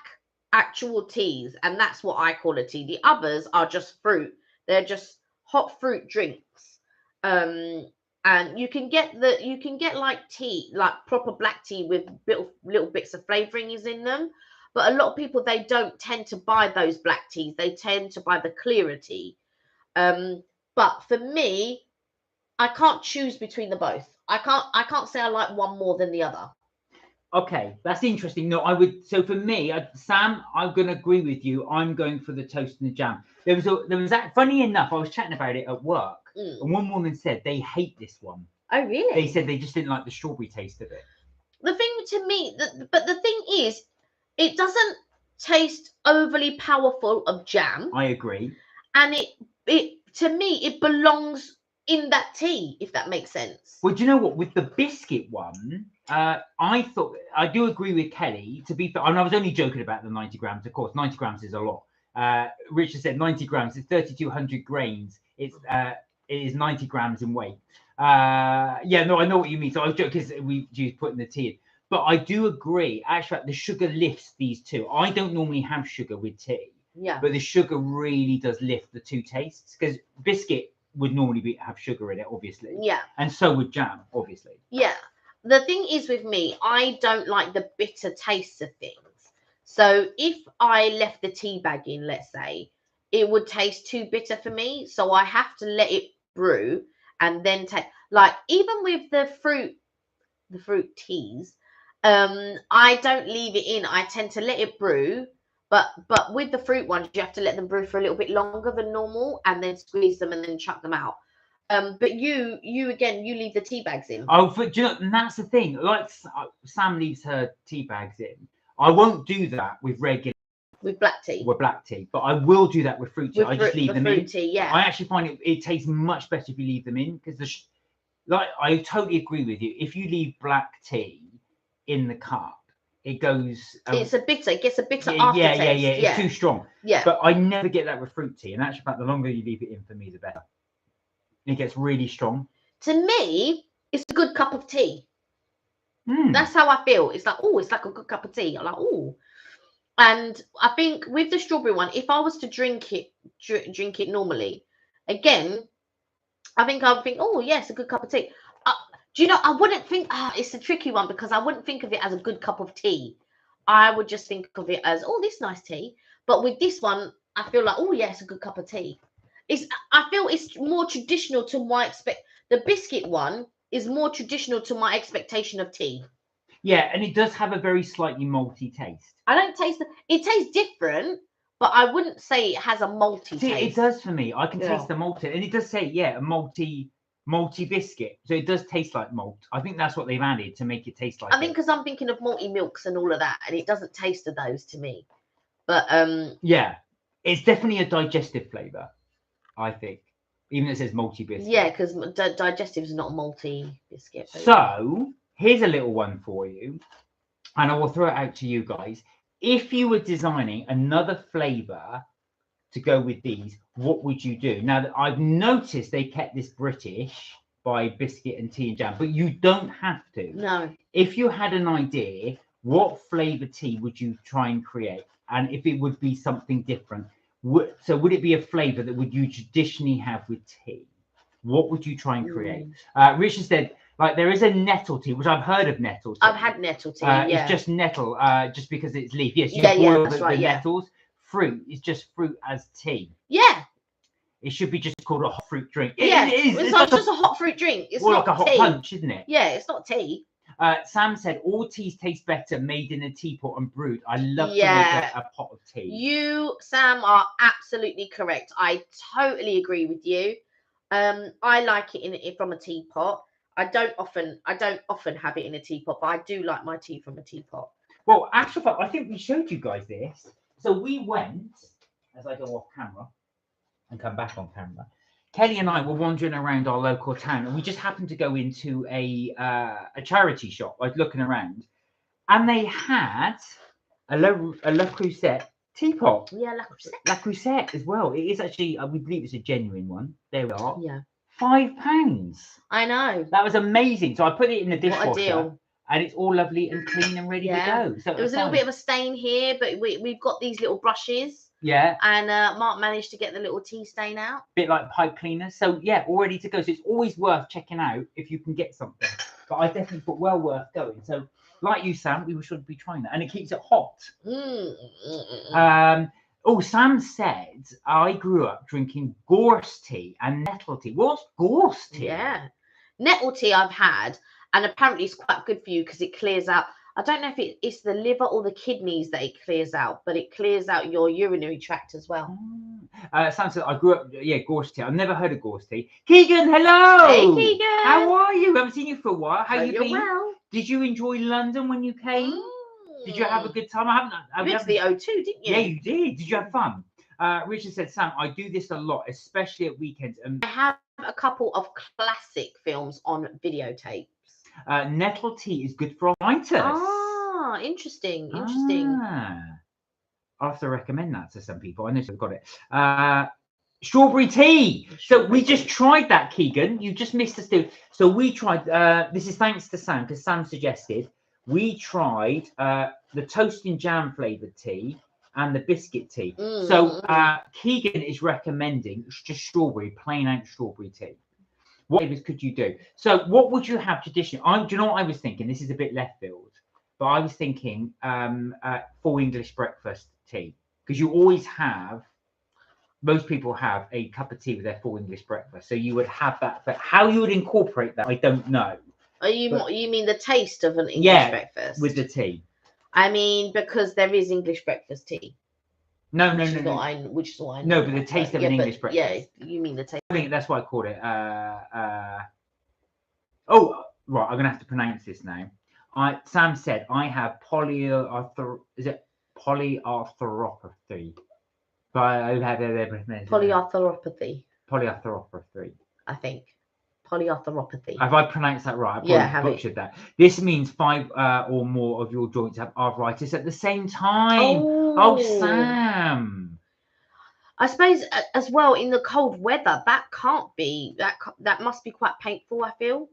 actual teas, and that's what I call a tea. The others are just fruit. They're just hot fruit drinks. And you can get like tea, like proper black tea with little bits of flavorings in them. But a lot of people, they don't tend to buy those black teas. They tend to buy the clearer tea. But for me, I can't choose between the both. I can't say I like one more than the other. Okay, that's interesting. No, I would. So for me, Sam, I'm going to agree with you. I'm going for the toast and the jam. There was that. Funny enough, I was chatting about it at work, and one woman said they hate this one. Oh, really? They said they just didn't like the strawberry taste of it. The thing to me, but the thing is, it doesn't taste overly powerful of jam. I agree. And it to me, it belongs in that tea, if that makes sense. Well, do you know what? With the biscuit one, I thought, I do agree with Kelly, to be fair, and I was only joking about the 90 grams, of course, 90 grams is a lot. Richard said 90 grams. It's 3,200 grains. It is 90 grams in weight. Yeah, no, I know what you mean. So I was joking because we used putting the tea in. But I do agree. Actually, the sugar lifts these two. I don't normally have sugar with tea. Yeah. But the sugar really does lift the two tastes, because biscuit would normally have sugar in it, obviously. Yeah. And so would jam, obviously. Yeah. The thing is with me, I don't like the bitter taste of things. So if I left the tea bag in, let's say, it would taste too bitter for me. So I have to let it brew and then take, like, even with the fruit teas, I don't leave it in. I tend to let it brew. But with the fruit ones, you have to let them brew for a little bit longer than normal, and then squeeze them and then chuck them out. But you again, you leave the tea bags in. Oh, but do you know, and that's the thing. Like Sam leaves her tea bags in. I won't do that with regular. With black tea. With black tea, but I will do that with fruit tea. I just leave them in. Tea, yeah. I actually find it tastes much better if you leave them in, because like I totally agree with you. If you leave black tea in the cup, it goes. It's a bitter. It gets a bitter yeah, aftertaste. Yeah. It's too strong. Yeah. But I never get that with fruit tea. And actually, the longer you leave it in, for me, the better. It gets really strong. To me, it's a good cup of tea. Mm. That's how I feel. It's like, oh, it's like a good cup of tea. I'm like, oh. And I think with the strawberry one, if I was to drink it normally, again, I think I would think, oh, yes, a good cup of tea. Do you know, I wouldn't think, it's a tricky one, because I wouldn't think of it as a good cup of tea. I would just think of it as, oh, this nice tea. But with this one, I feel like, oh, yeah, it's a good cup of tea. I feel it's more traditional to my the biscuit one is more traditional to my expectation of tea. Yeah, and it does have a very slightly malty taste. I don't taste it tastes different, but I wouldn't say it has a malty taste. It does for me. I can taste the malt, and it does say, yeah, a malty biscuit. So it does taste like malt. I think that's what they've added to make it taste like. I think because I'm thinking of malty milks and all of that, and it doesn't taste of those to me. But yeah, it's definitely a digestive flavour, I think. Even though it says malty biscuit. Yeah, because digestive is not a malty biscuit. So here's a little one for you, and I will throw it out to you guys. If you were designing another flavour to go with these, what would you do? Now, I've noticed they kept this British by biscuit and tea and jam, but you don't have to. No. If you had an idea, what flavour tea would you try and create? And if it would be something different, would it be a flavour that would you traditionally have with tea? What would you try and create? Richard said, like, there is a nettle tea, which I've heard of nettle tea. I've had nettle tea, yeah. It's just nettle, just because it's leaf. Yes, you boil the nettles. Fruit is just fruit as tea. Yeah. It should be just called a hot fruit drink. Yeah, it is. It's just a hot fruit drink. It's more not like a hot tea. punch, isn't it? Yeah, it's not tea. Sam said, all teas taste better made in a teapot and brewed. I love to make a pot of tea. You, Sam, are absolutely correct. I totally agree with you. I like it from a teapot. I don't often have it in a teapot, but I do like my tea from a teapot. Well, actually, I think we showed you guys this. So we went, as I go off camera and come back on camera, Kelly and I were wandering around our local town, and we just happened to go into a charity shop, like looking around, and they had a Le Creuset teapot. Yeah, La Creuset. La Creuset as well. It is actually, we believe it's a genuine one. There we are. Yeah. £5. I know. That was amazing. So I put it in the dishwasher. What a deal. And it's all lovely and clean and ready to go. So there was a little bit of a stain here, but we've got these little brushes. Yeah. And Mark managed to get the little tea stain out. Bit like pipe cleaner. So yeah, all ready to go. So it's always worth checking out if you can get something. But I definitely thought well worth going. So like you, Sam, we should be trying that. And it keeps it hot. Sam said, I grew up drinking gorse tea and nettle tea. What's gorse tea? Yeah. Nettle tea I've had. And apparently it's quite good for you because it clears out. I don't know if it's the liver or the kidneys that it clears out, but it clears out your urinary tract as well. Sam said, I grew up, gorse tea. I've never heard of gorse tea. Keegan, hello. Hey, Keegan. How are you? I haven't seen you for a while. How you been? Well. Did you enjoy London when you came? Did you have a good time? You went to the O2, didn't you? Yeah, you did. Did you have fun? Richard said, Sam, I do this a lot, especially at weekends. I have a couple of classic films on videotape. Nettle tea is good for arthritis. Interesting. I'll have to recommend that to some people. I know they've got it. Strawberry tea. So we just tried that, Keegan. You just missed us too. So we tried. This is thanks to Sam, because Sam suggested we tried the toast and jam flavored tea and the biscuit tea. So Keegan is recommending just strawberry, plain out strawberry tea. What flavors could you do? So what would you have traditionally? Do you know what I was thinking? This is a bit left field, but I was thinking full English breakfast tea, because you always have. Most people have a cup of tea with their full English breakfast, so you would have that. But how you would incorporate that, I don't know. You mean the taste of an English breakfast with the tea? I mean, because there is English breakfast tea. No. Which is what I know. No, but the taste of an English breakfast. Yeah, you mean the taste. I think that's why I called it. Oh, right. I'm gonna have to pronounce this now. Sam said I have polyarthropathy. Polyarthropathy. I think. Polyarthropathy. Have I pronounced that right? I probably butchered that. This means 5 or more of your joints have arthritis at the same time. Oh, Sam. I suppose as well in the cold weather, that can't be that must be quite painful, I feel.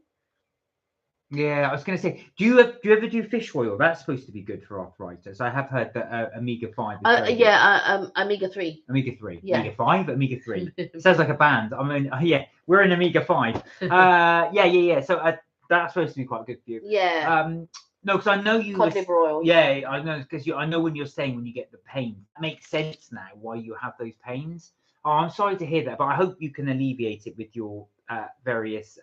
Yeah, I was going to say, do you ever do fish oil? That's supposed to be good for arthritis. I have heard that omega-5 is omega-3. Omega-3. Yeah. Omega-5, omega-3. Sounds like a band. I mean, yeah, we're in omega-5. Yeah. So that's supposed to be quite good for you. Yeah. No, because I know you. Cod liver oil. Yeah, I know, because I know when you're saying when you get the pain, it makes sense now why you have those pains. Oh, I'm sorry to hear that, but I hope you can alleviate it with your various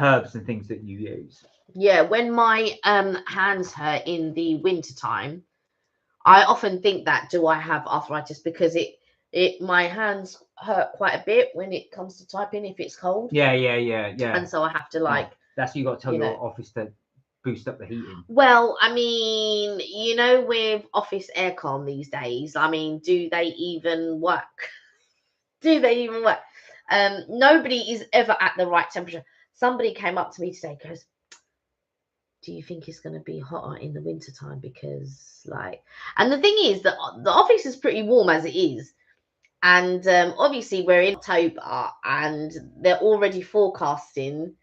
herbs and things that you use. Yeah, when my hands hurt in the winter time, I often think that do I have arthritis, because my hands hurt quite a bit when it comes to typing if it's cold. Yeah. And so I have to that's you got to tell your office to boost up the heating. Well, I mean, with office aircon these days, I mean, do they even work? Nobody is ever at the right temperature. Somebody came up to me today, goes, do you think it's going to be hotter in the winter time? Because and the thing is that the office is pretty warm as it is. And obviously we're in October and they're already forecasting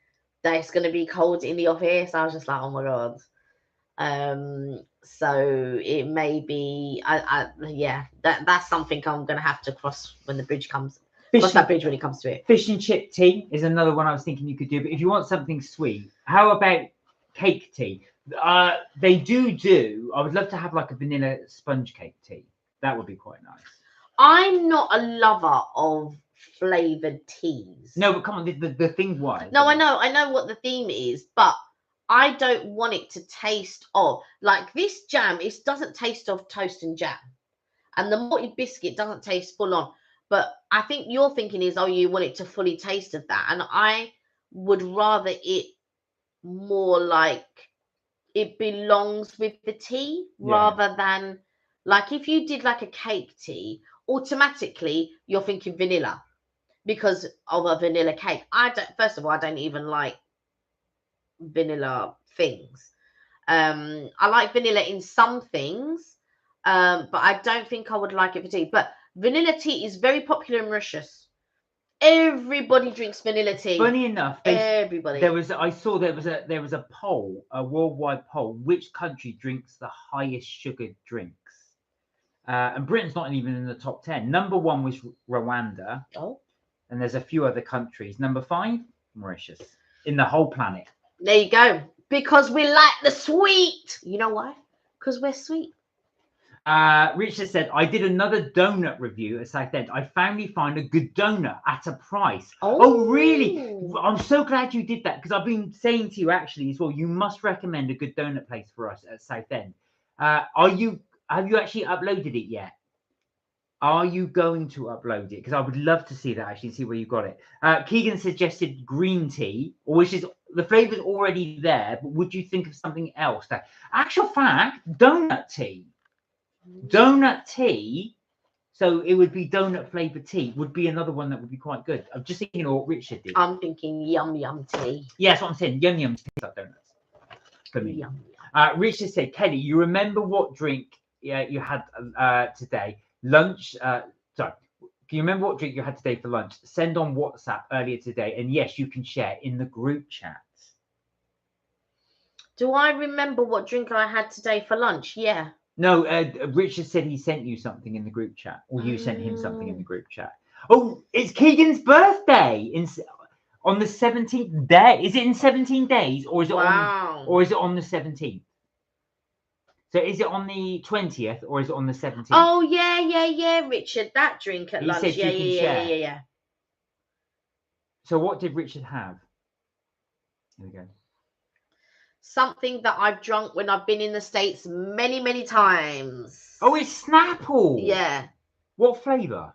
that it's going to be cold in the office. I was just like, oh my God. So it may be, that's something I'm going to have to cross when the bridge comes. Cross that bridge when it comes to it. Fish and chip tea is another one I was thinking you could do. But if you want something sweet, how about cake tea? They do. I would love to have like a vanilla sponge cake tea. That would be quite nice. I'm not a lover of flavored teas. No, but come on, the thing was. No, I know what the theme is, but I don't want it to taste of like this jam. It doesn't taste of toast and jam, and the malted biscuit doesn't taste full on. But I think your thinking is, you want it to fully taste of that, and I would rather it more like it belongs with the tea rather than like if you did like a cake tea. Automatically you're thinking vanilla because of a vanilla cake. First of all, I don't even like vanilla things. I like vanilla in some things, but I don't think I would like it for tea. But vanilla tea is very popular in Mauritius. Everybody drinks vanilla tea. Funny enough, everybody. I saw there was a poll, a worldwide poll, which country drinks the highest sugared drinks. And Britain's not even in the top 10. Number 1 was Rwanda. Oh. And there's a few other countries. Number 5, Mauritius. In the whole planet. There you go. Because we like the sweet. You know why? Because we're sweet. Richard said, I did another donut review at Southend. I finally found a good donut at a price. Oh, really? I'm so glad you did that, because I've been saying to you actually as well, you must recommend a good donut place for us at Southend. Have you actually uploaded it yet? Are you going to upload it? Because I would love to see that, actually, see where you got it. Keegan suggested green tea, which is the flavor's already there, but would you think of something else? Actual fact, donut tea. Donut tea, so it would be donut flavored tea, would be another one that would be quite good. I'm just thinking of what Richard did. I'm thinking yum tea. Yeah, that's what I'm saying. Yum tastes like donuts for me. Yum. Richard said, Kelly, you remember what drink you had today? Lunch. Sorry. Can you remember what drink you had today for lunch? Send on WhatsApp earlier today, and yes, you can share in the group chat. Do I remember what drink I had today for lunch? Yeah. No, Richard said he sent you something in the group chat, or you sent him something in the group chat. Oh, it's Keegan's birthday on the 17th day. Is it in 17 days, or is it on the 17th? So is it on the 20th, or is it on the 17th? Oh yeah, Richard, that drink at lunch. Said Yeah. So what did Richard have? Here we go. Something that I've drunk when I've been in the States many times. Oh, it's Snapple. Yeah. What flavour?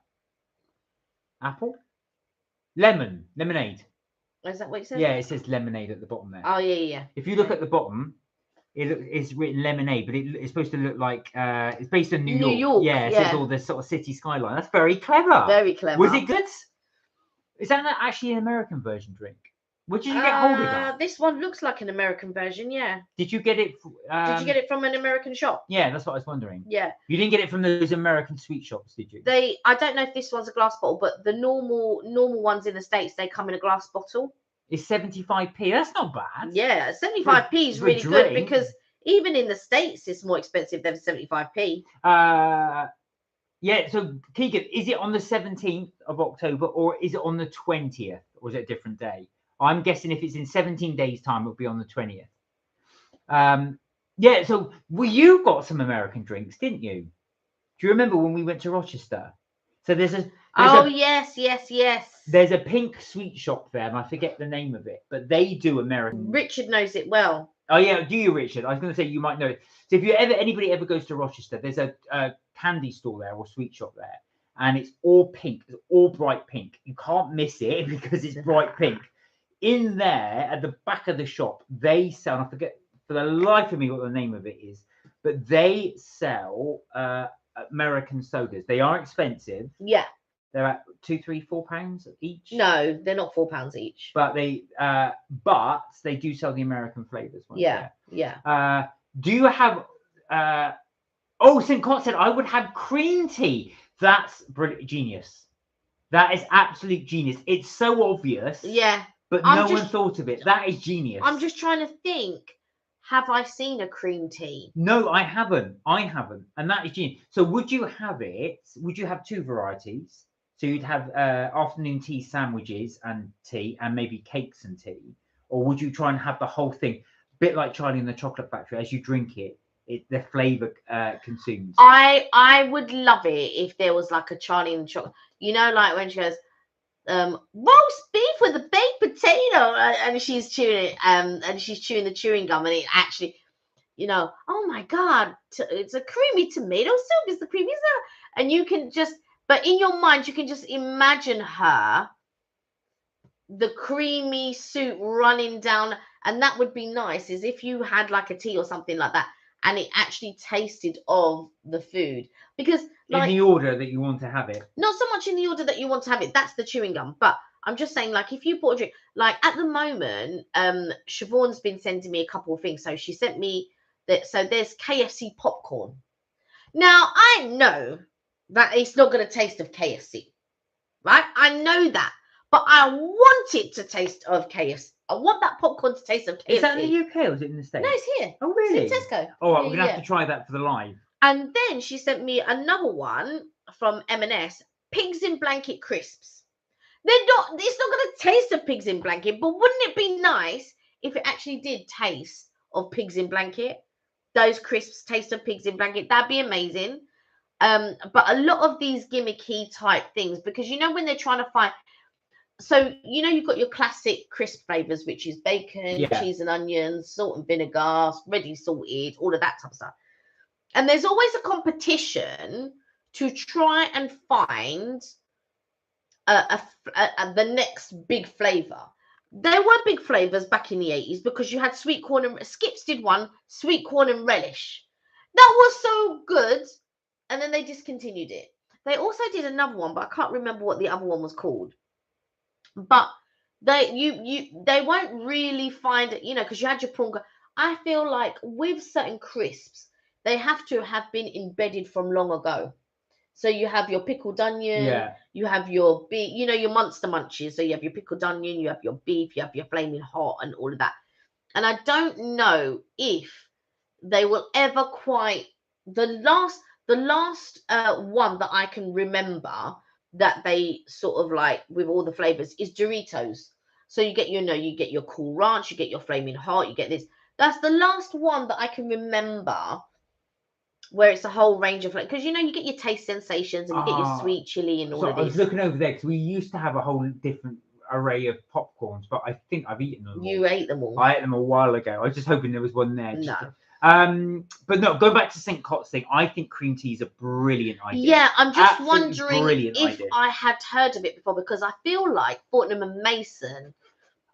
Apple? Lemonade. Is that what it says? Yeah, it says lemonade at the bottom there. Oh yeah. If you look at the bottom, it's written lemonade, but it's supposed to look like it's based in New York. Yeah, it says all this sort of city skyline. That's very clever. Very clever. Was it good? Is that actually an American version drink? Where did you get hold of that? This one looks like an American version, yeah. Did you get it? Did you get it from an American shop? Yeah, that's what I was wondering. Yeah. You didn't get it from those American sweet shops, did you? I don't know if this one's a glass bottle, but the normal ones in the States, they come in a glass bottle. It's 75p. That's not bad. Yeah, 75p is really good because even in the States, it's more expensive than 75p. Yeah, so Keegan, is it on the 17th of October or is it on the 20th? Or is it a different day? I'm guessing if it's in 17 days' time, it'll be on the 20th. Yeah, so you got some American drinks, didn't you? Do you remember when we went to Rochester? So there's yes. There's a pink sweet shop there, and I forget the name of it, but they do American. Richard knows it well. Oh yeah, do you, Richard? I was going to say you might know it. So if anybody ever goes to Rochester, there's a candy store there or sweet shop there, and it's all pink. It's all bright pink. You can't miss it because it's bright pink. In there, at the back of the shop, they sell. I forget for the life of me what the name of it is, but they sell American sodas. They are expensive. Yeah. They're at £2, £3, £4 each. No, they're not £4 each. But they do sell the American flavors. Yeah. Do you have? St. Cot said I would have cream tea. That's brilliant, genius. That is absolute genius. It's so obvious. Yeah. But no one thought of it. That is genius. I'm just trying to think. Have I seen a cream tea? No, I haven't. And that is genius. So would you have it? Would you have two varieties? So you'd have afternoon tea sandwiches and tea and maybe cakes and tea? Or would you try and have the whole thing, a bit like Charlie and the Chocolate Factory, as you drink it, the flavour consumes? I would love it if there was like a Charlie and the Chocolate. You know, like when she goes, roast beef with a baked potato, and she's chewing it, and she's chewing the chewing gum, and it actually, oh my God, it's a creamy tomato soup. It's the creamy soup, and you can just, but in your mind, you can just imagine her, the creamy soup running down, and that would be nice. Is if you had like a tea or something like that, and it actually tasted of the food, because in the order that you want to have it. Not so much in the order that you want to have it. That's the chewing gum. But I'm just saying, like, if you bought a drink, like at the moment, Siobhan's been sending me a couple of things. So she sent me that. So there's KFC popcorn. Now I know that it's not going to taste of KFC, right? I know that, but I want it to taste of KFC. I want that popcorn to taste of KFC. Is that in the UK or is it in the States? No, it's here. Oh, really? It's in Tesco. Oh, right, we're going to have to try that for the live. And then she sent me another one from M&S, pigs in blanket crisps. It's not going to taste of pigs in blanket, but wouldn't it be nice if it actually did taste of pigs in blanket? Those crisps taste of pigs in blanket. That'd be amazing. But a lot of these gimmicky type things, because when they're trying to find, so you've got your classic crisp flavors, which is bacon, cheese and onions, salt and vinegar, ready salted, all of that type of stuff. And there's always a competition to try and find the next big flavor. There were big flavors back in the 80s because you had sweet corn and Skips did one, sweet corn and relish. That was so good. And then they discontinued it. They also did another one, but I can't remember what the other one was called. But they won't really find it, because you had your prawn. I feel like with certain crisps, they have to have been embedded from long ago. So you have your pickled onion, Yeah. you have your beef, your monster munchies. So you have your pickled onion, you have your beef, you have your flaming hot, and all of that. And I don't know if they will ever quite the last one that I can remember that they sort of like with all the flavors is Doritos. So you get you get your Cool Ranch, you get your flaming hot, you get this. That's the last one that I can remember where it's a whole range of because you get your taste sensations and you get your sweet chili and all So of I was this. looking over there because we used to have a whole different array of popcorns, but I think I've eaten them all. You ate them all. I ate them a while ago. I was just hoping there was one there. No. But no, go back to St. Cott's thing. I think cream tea is a brilliant idea. Yeah, I'm just Absolutely wondering if I had heard of it before because I feel like Fortnum and Mason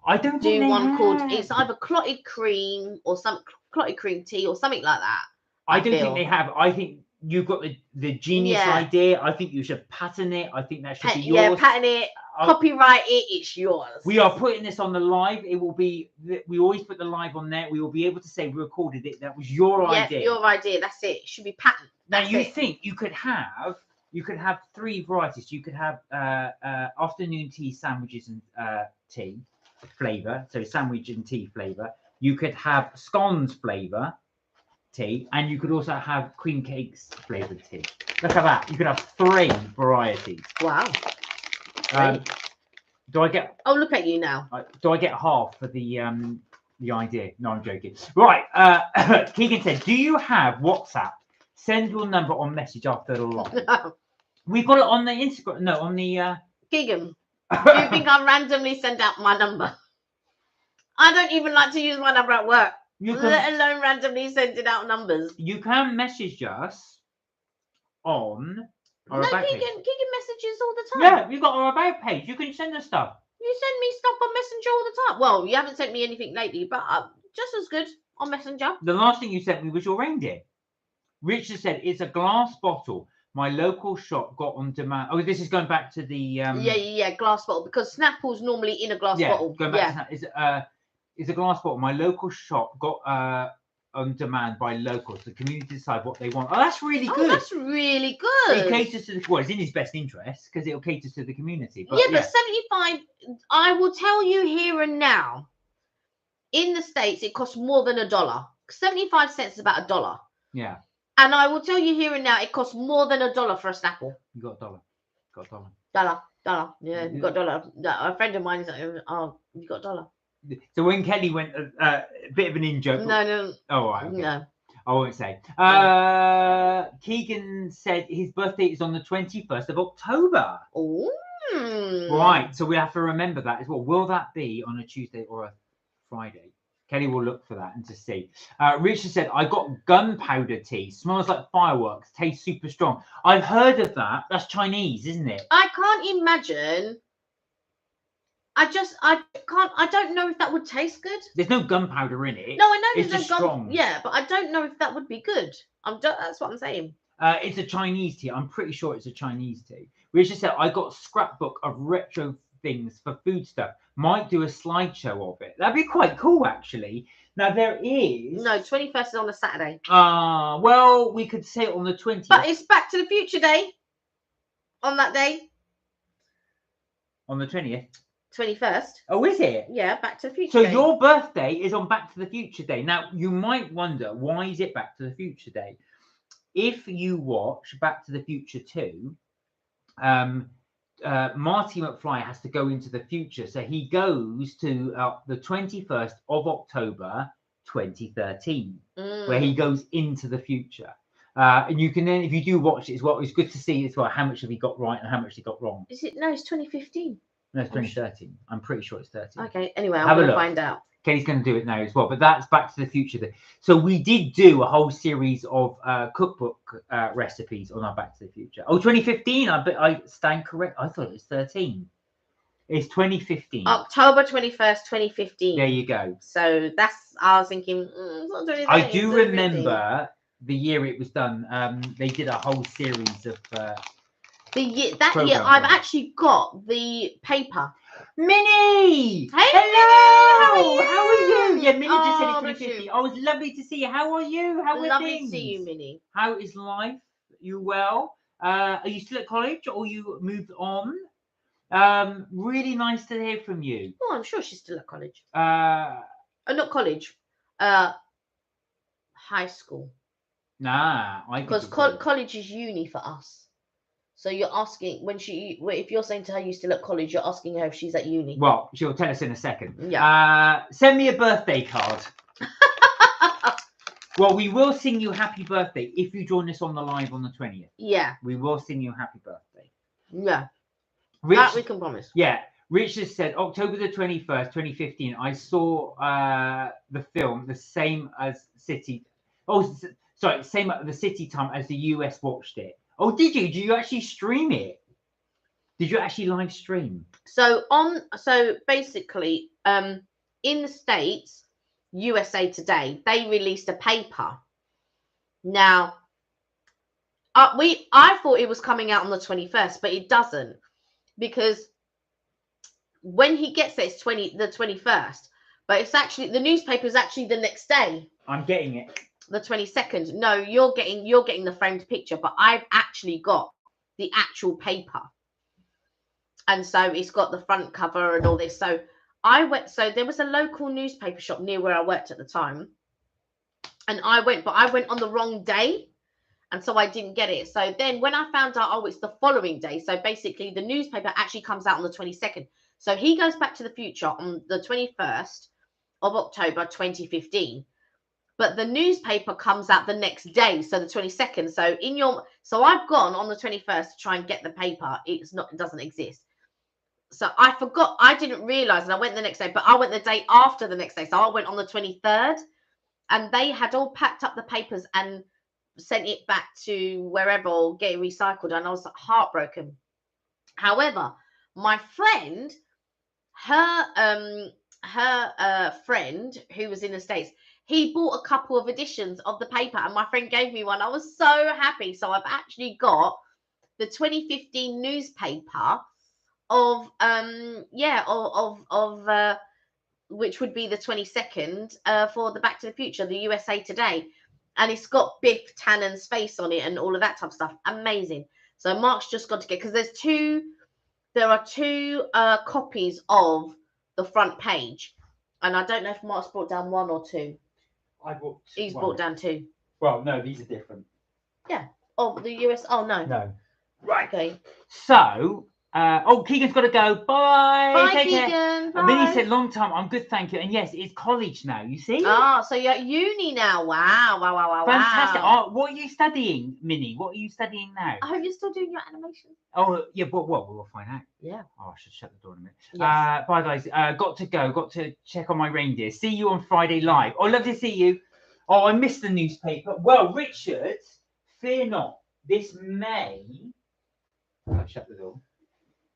I don't do think one called it's either clotted cream or some clotted cream tea or something like that. I don't think they have. I think you've got the genius idea. I think you should patent it. I think that should be yours. Yeah, patent it, copyright it. It's yours. We are putting this on the live. It will be. We always put the live on there. We will be able to say we recorded it. That was your idea. Your idea. That's it. It should be patent. Now think you could have 3 varieties. You could have afternoon tea sandwiches and tea flavor. So sandwich and tea flavor. You could have scones flavor tea, and you could also have cream cakes flavored tea. Look at that. You could have 3 varieties. Wow. Do I get? Oh, look at you now. Do I get half for the idea? No, I'm joking. Right. Keegan said, "Do you have WhatsApp? Send your number on message after the live." No. We've got it on the Instagram. No, on the. Keegan, do you think I randomly send out my number? I don't even like to use my number at work. Let alone randomly sending out numbers. You can message us on our about page. Keegan messages all the time. Yeah, we've got our about page. You can send us stuff. You send me stuff on Messenger all the time. Well, you haven't sent me anything lately, but just as good on Messenger. The last thing you sent me was your reindeer. Richard said it's a glass bottle. My local shop got on demand. Oh, this is going back to the glass bottle because Snapple's normally in a glass bottle. Going back to it's a glass bottle. My local shop got on demand by locals. The community decide what they want. Oh, that's really good. That's really good. It caters to it's in his best interest because it'll cater to the community. But 75. I will tell you here and now. In the States, it costs more than $1. 75 cents is about $1. Yeah. And I will tell you here and now, it costs more than $1 for a Snapple. You got $1. Got $1. Dollar. Yeah, you got $1. A friend of mine is like, oh, you got $1. So when Kelly went a bit of an in-joke. No. Oh, right. Okay. No. I won't say. Keegan said his birthday is on the 21st of October. Oh. Right. So we have to remember that as well. Will that be on a Tuesday or a Friday? Kelly will look for that and to see. Richard said, I got gunpowder tea. Smells like fireworks. Tastes super strong. I've heard of that. That's Chinese, isn't it? I can't imagine. I don't know if that would taste good. There's no gunpowder in it. No, I know it's just strong. Yeah, but I don't know if that would be good. That's what I'm saying. It's a Chinese tea. I'm pretty sure it's a Chinese tea. Richard said, I got a scrapbook of retro things for food stuff. Might do a slideshow of it. That'd be quite cool, actually. Now there is. No, 21st is on a Saturday. Well, we could say it on the 20th. But it's Back to the Future Day. On that day. On the 20th. 21st. Oh, is it? Yeah, Back to the Future Day. So your birthday is on Back to the Future Day. Now, you might wonder, why is it Back to the Future Day? If you watch Back to the Future 2, Marty McFly has to go into the future. So he goes to the 21st of October, 2013, where he goes into the future. And you can then, if you do watch it as well, it's good to see as well how much have he got right and how much he got wrong. Is it? No, it's 2015. No, it's 2013. I'm pretty sure it's 13. Okay, anyway, I'm going to find out. Kelly's going to do it now as well, but that's Back to the Future. So we did do a whole series of cookbook recipes on our Back to the Future. Oh, 2015. I stand correct. I thought it was 13. It's 2015. October 21st, 2015. There you go. So I was thinking, it's not 2013, I do remember the year it was done. They did a whole series of That year, Program, I've yeah. actually got the paper. Minnie! Hey, Hello! Minnie, How are you? Yeah, Minnie just said Oh, it's bless 2050. you. Oh, it's lovely to see you. How are you? How are Lovely things? to see you, Minnie. How is life? You well? Are you still at college or you moved on? Really nice to hear from you. Oh, I'm sure she's still at college. Uh, Not college. High school. nah, I think Because it's college. college is uni for us. So you're asking if you're saying to her you're still at college, you're asking her if she's at uni. Well, she'll tell us in a second. Yeah. Send me a birthday card. Well, we will sing you happy birthday if you join us on the live on the 20th. Yeah. We will sing you happy birthday. Yeah. Rich, that we can promise. Yeah. Richard said October the 21st, 2015. I saw the film the same as City. Oh, sorry, same at the City time as the US watched it. Oh, did you? Did you actually stream it? Did you actually live stream? So basically, in the States, USA Today, they released a paper. Now, I thought it was coming out on the 21st, but it doesn't, because when he gets there, it's the 21st, but it's actually the newspaper is actually the next day. I'm getting it. The 22nd. No, you're getting the framed picture, but I've actually got the actual paper. And so it's got the front cover and all this. So so there was a local newspaper shop near where I worked at the time. And I went on the wrong day. And so I didn't get it. So then when I found out, it's the following day. So basically the newspaper actually comes out on the 22nd. So he goes back to the future on the 21st of October, 2015. But the newspaper comes out the next day, so the 22nd. So I've gone on the 21st to try and get the paper. It doesn't exist. So I forgot. I didn't realize, and I went the next day. But I went the day after the next day. So I went on the 23rd, and they had all packed up the papers and sent it back to wherever or get it recycled. And I was heartbroken. However, my friend, her friend who was in the States, he bought a couple of editions of the paper, and my friend gave me one. I was so happy. So I've actually got the 2015 newspaper of which would be the 22nd for the Back to the Future, the USA Today, and it's got Biff Tannen's face on it and all of that type of stuff. Amazing. So Mark's just got to get, because there are two copies of the front page, and I don't know if Mark's brought down one or two. He's brought down two. Well, no, these are different. Yeah. Oh, the US. Oh no. No. Right. Okay. So, Keegan's got to go. Bye. Bye, Take Keegan. care. Bye. Minnie said, long time. I'm good, thank you. And yes, it's college now. You see? So you're at uni now. Wow. Fantastic. Wow. What are you studying, Minnie? What are you studying now? I hope you're still doing your animation. Oh, yeah. Well, we'll find out. Yeah. Oh, I should shut the door in a minute. Yes. Bye, guys. Got to go. Got to check on my reindeer. See you on Friday live. Oh, love to see you. Oh, I missed the newspaper. Well, Richard, fear not. This may... shut the door.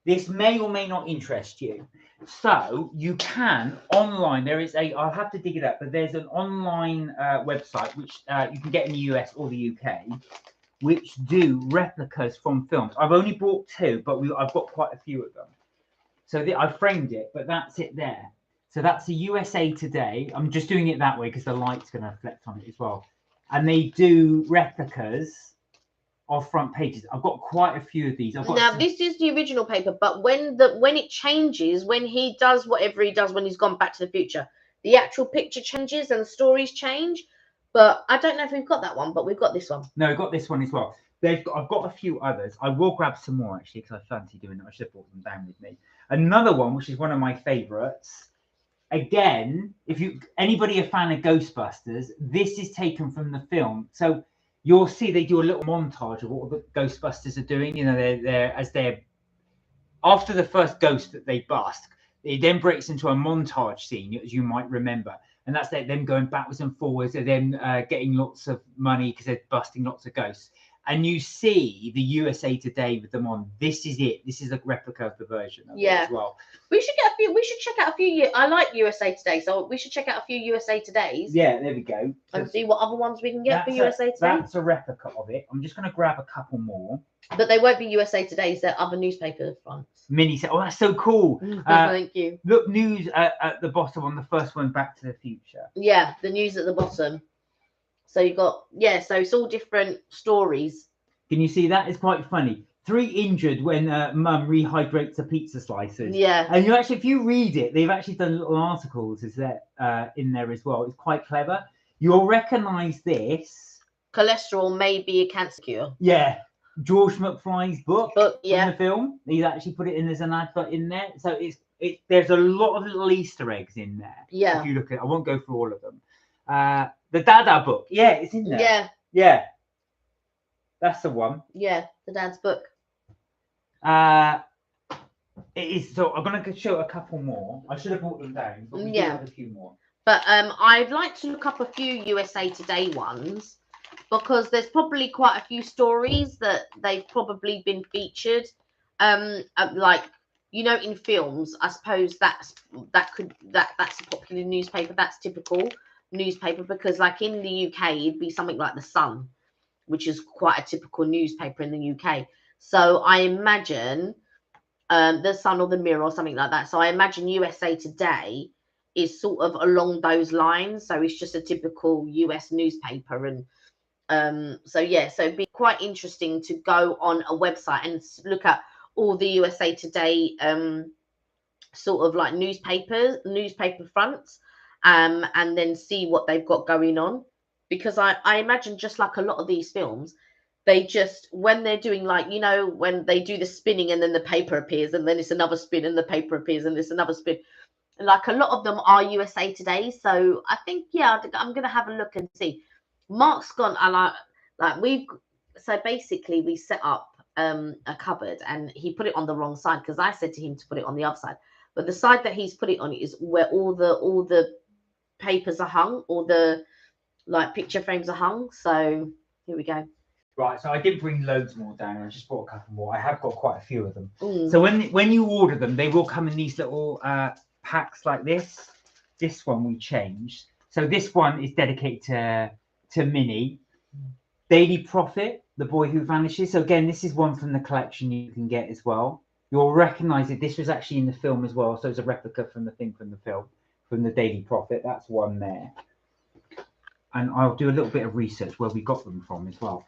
This may or may not interest you. So you can online. I'll have to dig it up, but there's an online website which you can get in the US or the UK, which do replicas from films. I've only bought two, but I've got quite a few of them. So I framed it, but that's it there. So that's the USA Today. I'm just doing it that way because the light's going to reflect on it as well. And they do replicas of front pages. I've got quite a few of these. This is the original paper, but when it changes, when he does whatever he does when he's gone back to the future, the actual picture changes and the stories change. But I don't know if we've got that one, but we've got this one. No, we've got this one as well. I've got a few others. I will grab some more actually because I fancy doing it. I should have brought them down with me. Another one, which is one of my favorites. Again, if anybody a fan of Ghostbusters, this is taken from the film. So you'll see they do a little montage of what the Ghostbusters are doing. You know, they're after the first ghost that they bust, it then breaks into a montage scene, as you might remember. And that's them going backwards and forwards, and then getting lots of money because they're busting lots of ghosts. and you see the USA Today with them on. This is it. This is a replica of the version of it as well. We should get a few. We should check out a few. I like USA Today, so we should check out a few USA Todays. Yeah, there we go. And see what other ones we can get for USA Today. That's a replica of it. I'm just going to grab a couple more. But they won't be USA Todays. They're other newspaper fronts. Mini set. Oh, that's so cool. Thank you. Look, news at the bottom on the first one, Back to the Future. Yeah, the news at the bottom. So you got, so it's all different stories. Can you see that? It's quite funny. 3 injured when mum rehydrates the pizza slices. Yeah. And you actually, if you read it, they've actually done little articles in there as well. It's quite clever. You'll recognise this. Cholesterol may be a cancer cure. Yeah. George McFly's book yeah. in the film. He's actually put it in as an advert in there. So there's a lot of little Easter eggs in there. Yeah. If you look at it, I won't go through all of them. The Dada book. Yeah, it's in there. Yeah. Yeah. That's the one. Yeah, the dad's book. It is. So I'm gonna show a couple more. I should have brought them down, but we do have a few more. But I'd like to look up a few USA Today ones, because there's probably quite a few stories that they've probably been featured. Like, you know, in films, I suppose that's a popular newspaper. That's typical newspaper, because like in the UK, it'd be something like The Sun, which is quite a typical newspaper in the UK. So I imagine The Sun or The Mirror or something like that. So I imagine USA Today is sort of along those lines. So it's just a typical US newspaper. And so it'd be quite interesting to go on a website and look at all the USA Today sort of like newspaper fronts, and then see what they've got going on. Because I imagine, just like a lot of these films, they just, when they're doing, like, you know, when they do the spinning and then the paper appears and then it's another spin and the paper appears and it's another spin, like a lot of them are USA Today. So I think, I'm going to have a look and see. Mark's gone, so basically we set up a cupboard, and he put it on the wrong side, because I said to him to put it on the other side. But the side that he's put it on is where all the papers are hung, or the like picture frames are hung. So here we go. Right, so I did bring loads more down. I just brought a couple more. I have got quite a few of them. So when you order them, they will come in these little packs like this. This one we changed. So this one is dedicated to Minnie. Daily Prophet, The Boy Who Vanishes. So again, this is one from the collection you can get as well. You'll recognise it. This was actually in the film as well. So it's a replica from the film, from the Daily Prophet. That's one there. And I'll do a little bit of research where we got them from as well.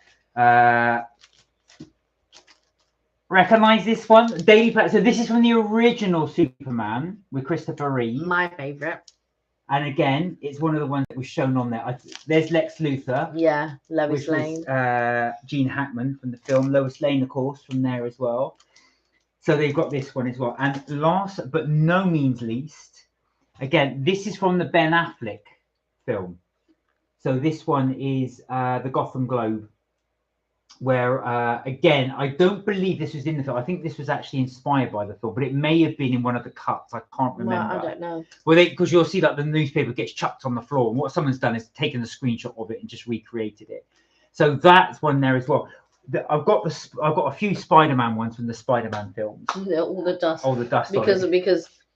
Recognise this one? Daily Prophet. So this is from the original Superman with Christopher Reeve. My favourite. And again, it's one of the ones that was shown on there. There's Lex Luthor. Yeah, Lois Lane. Was, Gene Hackman from the film. Lois Lane, of course, from there as well. So they've got this one as well. And last but no means least, again, this is from the Ben Affleck film. So this one is the Gotham Globe, where, again, I don't believe this was in the film. I think this was actually inspired by the film, but it may have been in one of the cuts. I can't remember. Well, I don't know. Well, because you'll see that the newspaper gets chucked on the floor, and what someone's done is taken a screenshot of it and just recreated it. So that's one there as well. I've got a few Spider-Man ones from the Spider-Man films. All the dust. All the dust. Because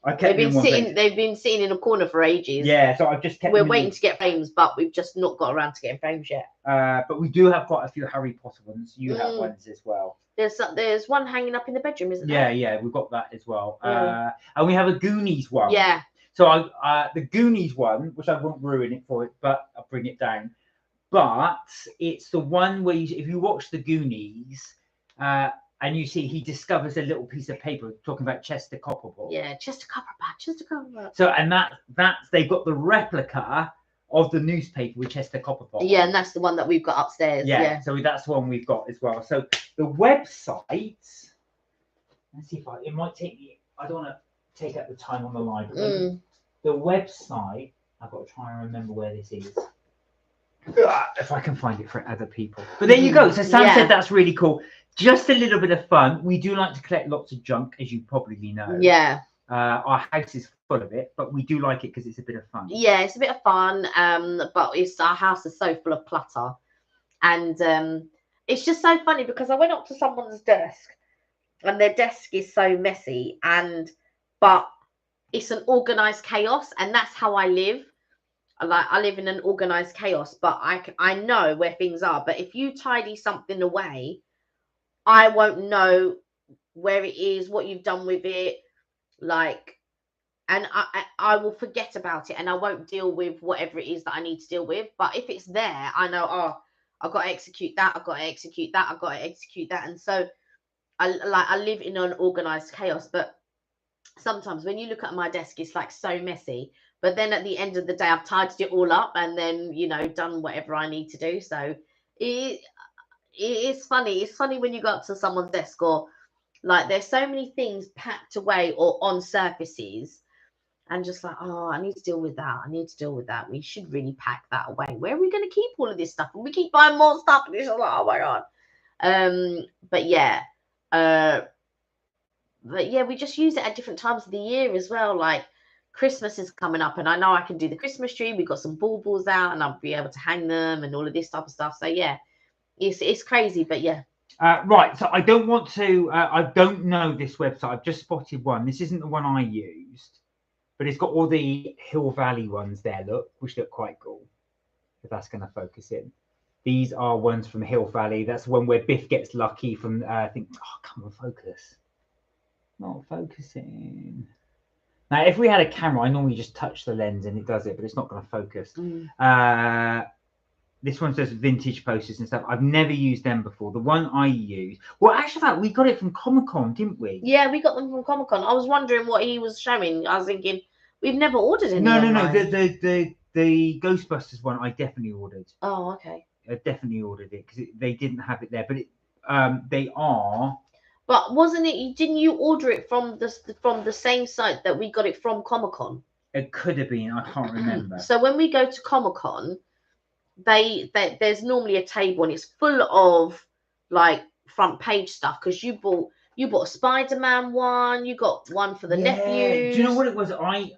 they've been sitting in a corner for ages. Yeah, so I've just kept. We're waiting to get frames, but we've just not got around to getting frames yet. But we do have quite a few Harry Potter ones. You have ones as well. There's one hanging up in the bedroom, isn't there? Yeah, we've got that as well. And we have a Goonies one. Yeah. So the Goonies one, which I won't ruin it for it, but I'll bring it down. But it's the one where if you watch the Goonies, and you see he discovers a little piece of paper talking about Chester Copperpot. Yeah, Chester Copperpot. So and that's they've got the replica of the newspaper with Chester Copperpot. Yeah, and that's the one that we've got upstairs. Yeah. So that's the one we've got as well. So the website. Let's see if it might take me. I don't want to take up the time on the library. The website. I've got to try and remember where this is. If I can find it for other people. But there you go. So Sam said that's really cool. Just a little bit of fun. We do like to collect lots of junk, as you probably know. Yeah. Our house is full of it, but we do like it because it's a bit of fun. Yeah, it's a bit of fun. But our house is so full of clutter, and it's just so funny because I went up to someone's desk and their desk is so messy, but it's an organized chaos, and that's how I live. Like, I live in an organized chaos, but I know where things are. But if you tidy something away, I won't know where it is, what you've done with it, like, and I will forget about it, and I won't deal with whatever it is that I need to deal with. But if it's there, I know, oh, I've got to execute that, I've got to execute that, I've got to execute that. And so I live in an organized chaos. But sometimes when you look at my desk, it's like so messy. But then at the end of the day, I've tidied it all up and then, done whatever I need to do. So it it's funny. It's funny when you go up to someone's desk, or like there's so many things packed away or on surfaces, and just like, oh, I need to deal with that. I need to deal with that. We should really pack that away. Where are we going to keep all of this stuff? And we keep buying more stuff, and it's like, oh my god. But yeah, uh, we just use it at different times of the year as well. Like Christmas is coming up, and I know I can do the Christmas tree. We've got some baubles out, and I'll be able to hang them and all of this type of stuff. So yeah, it's crazy, but yeah. Right, so I don't want to. I don't know this website. I've just spotted one. This isn't the one I used, but it's got all the Hill Valley ones there. Look, which look quite cool. If that's going to focus in. These are ones from Hill Valley. That's one where Biff gets lucky from. I think. Oh, come on, focus. Not focusing. Now, if we had a camera, I normally just touch the lens and it does it, but it's not going to focus. This one says vintage posters and stuff. I've never used them before. The one I use, well, actually, we got it from Comic-Con, didn't we? Yeah, we got them from Comic-Con. I was wondering what he was showing. I was thinking, we've never ordered any. No. The Ghostbusters one, I definitely ordered. Oh, okay. I definitely ordered it because they didn't have it there, but they are. But wasn't it? Didn't you order it from the same site that we got it from Comic-Con? It could have been. I can't remember. So when we go to Comic-Con, there's normally a table and it's full of like front page stuff, because you bought a Spider-Man one, you got one for the nephews. Do you know what it was? I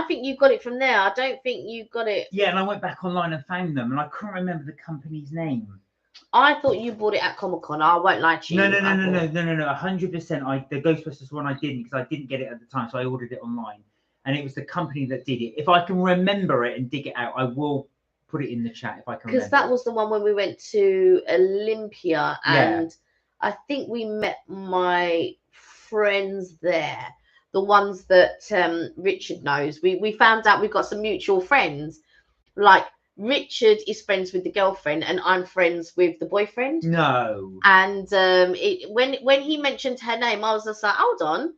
think you got it from there. I don't think you got it. Yeah, and I went back online and found them, and I couldn't remember the company's name. I thought you bought it at Comic-Con. I won't lie to you. No. 100%. The Ghostbusters one I didn't, because I didn't get it at the time, so I ordered it online, and it was the company that did it. If I can remember it and dig it out, I will put it in the chat if I can. Because that was the one when we went to Olympia, and I think we met my friends there. The ones that Richard knows. We found out we've got some mutual friends. Like Richard is friends with the girlfriend, and I'm friends with the boyfriend. No. And when he mentioned her name, I was just like, hold on,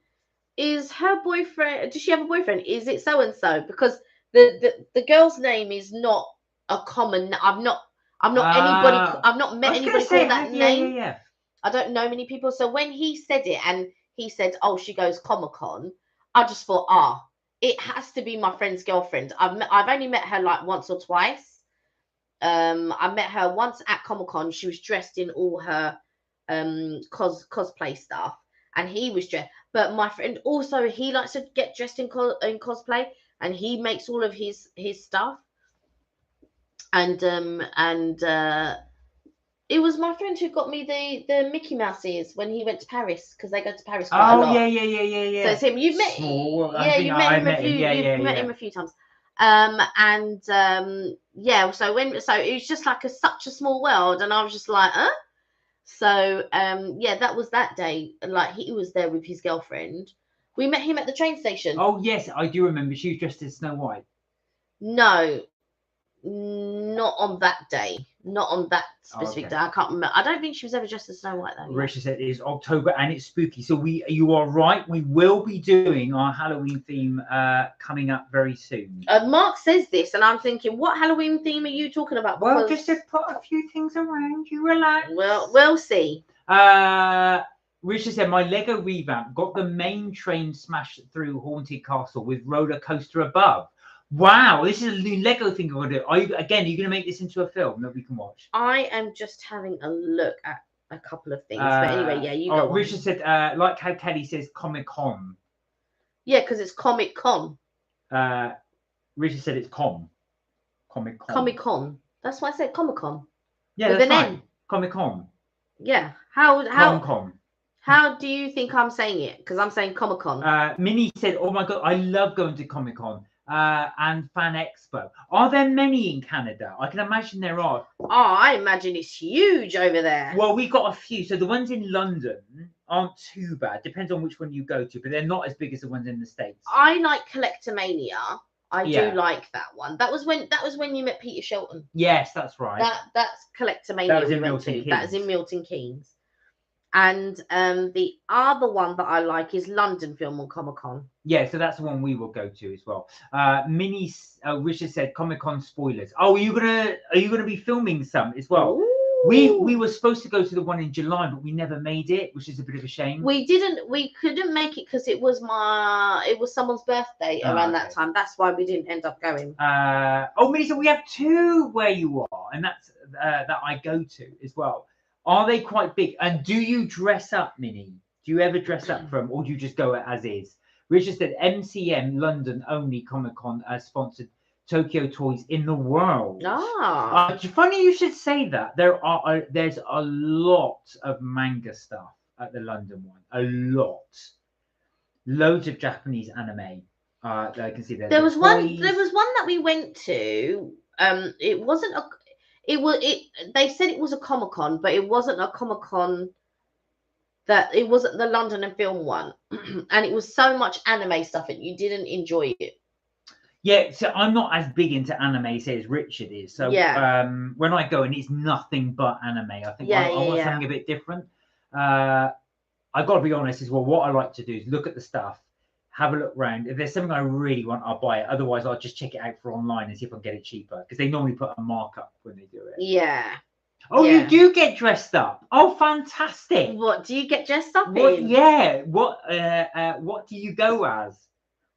is her boyfriend? Does she have a boyfriend? Is it so and so? Because the girl's name is not a common. I've not anybody. I've not met anybody called that name. Yeah. I don't know many people. So when he said it, and he said, "Oh, she goes Comic-Con," I just thought, it has to be my friend's girlfriend. I've only met her like once or twice. I met her once at Comic-Con. She was dressed in all her cosplay stuff, and he was dressed. But my friend also, he likes to get dressed in cosplay, and he makes all of his stuff. And it was my friend who got me the Mickey Mouse ears when he went to Paris, because they go to Paris quite a lot. Yeah. So it's him. You've met, you met him a few. You've met him a few times. So it was just like such a small world, and I was just like, huh? So that was that day. Like, he was there with his girlfriend. We met him at the train station. Oh yes, I do remember. She was dressed as Snow White. No, not on that day. Not on that specific day. I can't remember. I don't think she was ever dressed as Snow White, though. Richard said it is October and it's spooky. So you are right. We will be doing our Halloween theme coming up very soon. Mark says this, and I'm thinking, what Halloween theme are you talking about? Because... Well, just to put a few things around. You relax. Well, we'll see. Richard said, my Lego revamp got the main train smashed through Haunted Castle with roller coaster above. Wow, this is a new Lego thing I'm going to do. Are you going to make this into a film that we can watch? I am just having a look at a couple of things. But anyway, you go on. Richard said, like how Kelly says, Comic-Con. Yeah, because it's Comic-Con. Richard said it's Comic-Con. Comic-Con. That's why I said Comic-Con. Yeah, with that's an right. N. Comic-Con. Yeah. Con. How do you think I'm saying it? Because I'm saying Comic Con. Minnie said, "Oh my god, I love going to Comic Con and Fan Expo. Are there many in Canada? I can imagine there are. Oh, I imagine it's huge over there. Well, we've got a few. So the ones in London aren't too bad. Depends on which one you go to, but they're not as big as the ones in the States. I like Collectomania. I Yeah. do like that one. That was when you met Peter Shelton. Yes, that's right. That's Collectomania. That was we in went Milton to. Keynes. That is in Milton Keynes. And the other one that I like is London Film and Comic Con. Yeah, so that's the one we will go to as well. Minnie Richard said Comic Con spoilers. Oh, are you gonna be filming some as well? Ooh. We were supposed to go to the one in July, but we never made it, which is a bit of a shame. We couldn't make it because it was someone's birthday around that time. That's why we didn't end up going. Oh, Minnie said we have two where you are, and that's that I go to as well. Are they quite big? And do you dress up, Minnie? Do you ever dress up for them, or do you just go as is? Richard said MCM London only Comic Con sponsored Tokyo Toys in the world. Funny you should say that. There's a lot of manga stuff at the London one. A lot. Loads of Japanese anime. I can see there was one that we went to. It wasn't a. They said it was a Comic Con, but it wasn't a Comic Con. That it wasn't the London and Film one, and it was so much anime stuff that you didn't enjoy it. Yeah, so I'm not as big into anime as Richard is. So when I go and it's nothing but anime, I think I want something a bit different. I got to be honest as well. What I like to do is look at the stuff, have a look around. If there's something I really want, I'll buy it. Otherwise, I'll just check it out for online and see if I can get it cheaper because they normally put a markup when they do it. Yeah. Oh, you do get dressed up. Oh, fantastic. What do you get dressed up in? Yeah. What do you go as?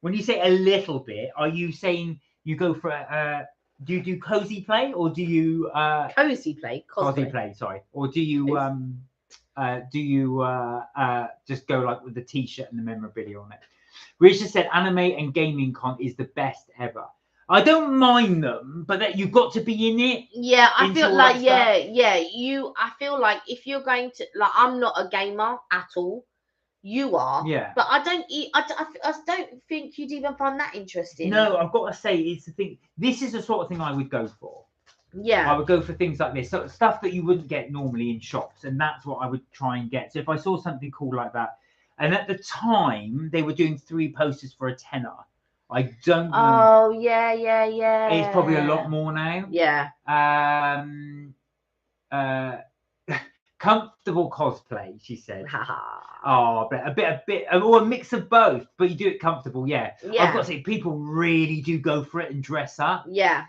When you say a little bit, are you saying you go for do you do cozy play or do you cozy play? Cozy play, sorry. Or do you just go like with the t-shirt and the memorabilia on it? Richard said anime and gaming con is the best ever. I don't mind them, but that you've got to be in it. Yeah, I feel like I feel like if you're going to I'm not a gamer at all. You are. Yeah. But I don't think you'd even find that interesting. No, I've got to say it's the thing. This is the sort of thing I would go for. Yeah. I would go for things like this. So stuff that you wouldn't get normally in shops, and that's what I would try and get. So if I saw something cool like that, and at the time they were doing 3 posters for a tenner. I don't know. Oh, yeah. It's probably a lot more now. Yeah. Comfortable cosplay, she said. Oh, but a bit, or a mix of both, but you do it comfortable. Yeah. I've got to say, people really do go for it and dress up. Yeah.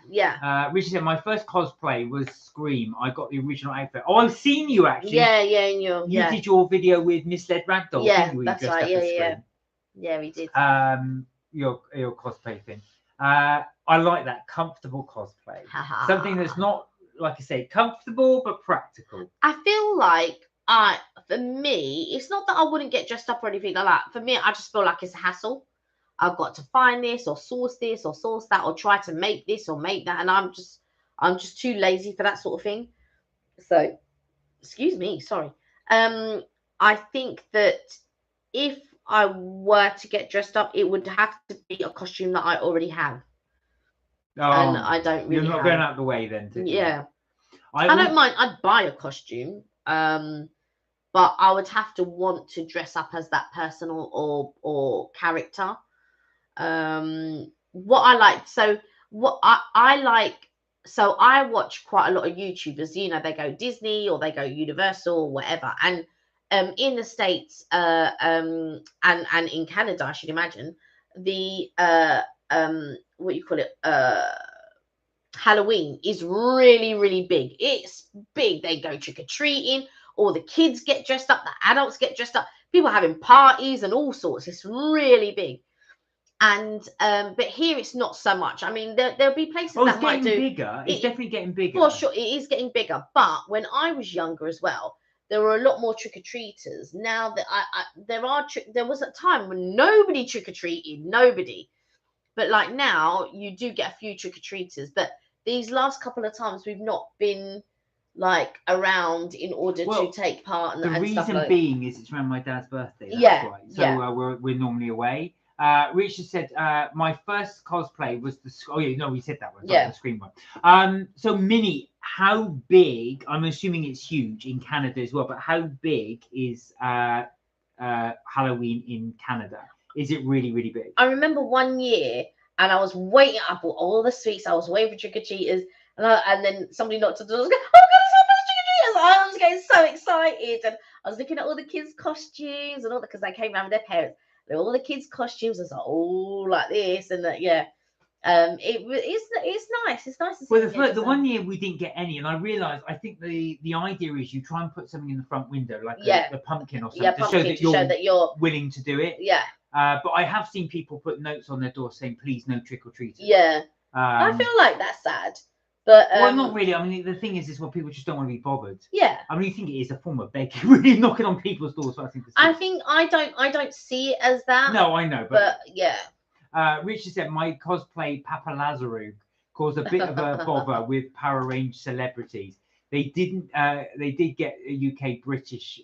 Richard said, my first cosplay was Scream. I got the original outfit. Oh, I've seen you actually. Yeah. You did your video with Misled Ragdoll. Yeah, that's right. Yeah, we did. Your cosplay thing. I like that comfortable cosplay. Something that's not, like I say, comfortable but practical. I feel like for me, it's not that I wouldn't get dressed up or anything like that. For me, I just feel like it's a hassle. I've got to find this or source that or try to make this or make that, and I'm just too lazy for that sort of thing. So, excuse me, sorry. I think that if I were to get dressed up, it would have to be a costume that I already have. And I don't really. You're not going out the way then. Yeah. I don't mind. I'd buy a costume. But I would have to want to dress up as that person or character. What I like. So what I like. So I watch quite a lot of YouTubers. You know, they go Disney or they go Universal or whatever. And in the States and in Canada, I should imagine the what you call it Halloween is really, really big. It's big. They go trick-or-treating. All the kids get dressed up. The adults get dressed up. People having parties and all sorts. It's really big. And but here it's not so much. I mean, there'll be places that might do bigger. It's definitely getting bigger. For sure, it is getting bigger. But when I was younger as well, there were a lot more trick-or-treaters. Now that there was a time when nobody trick-or-treated, nobody. But like now, you do get a few trick-or-treaters. But these last couple of times, we've not been like around in order to take part and the and stuff reason like being is it's around my dad's birthday. That's Yeah, why. So yeah. we're normally away. Richard said my first cosplay was the. Oh yeah, no, we said that one. Sorry, Yeah. the screen one. So Minnie, how big? I'm assuming it's huge in Canada as well. But how big is Halloween in Canada? Is it really, really big? I remember one year, and I was waiting. I bought all the sweets. I was waiting for trick or treaters, and then somebody knocked on the door. I was going, "Oh my god, it's so trick or treaters!" I was getting so excited, and I was looking at all the kids' costumes and all that because they came around with their parents. All the kids' costumes. I was like, "Oh, like this and that." Yeah. It's nice. It's nice to see. Well, the one year we didn't get any, and I realised I think the idea is you try and put something in the front window, like a pumpkin or something, to show that you're willing to do it. Yeah. But I have seen people put notes on their door saying, "Please, no trick or treaters." Yeah. I feel like that's sad. But well, not really. I mean, the thing is well, people just don't want to be bothered. Yeah. I mean, you think it is a form of begging, really knocking on people's doors. So I think I don't see it as that. No, I know, but yeah. Richard said my cosplay Papa Lazarou caused a bit of a bother with Power Range celebrities. They did get a UK British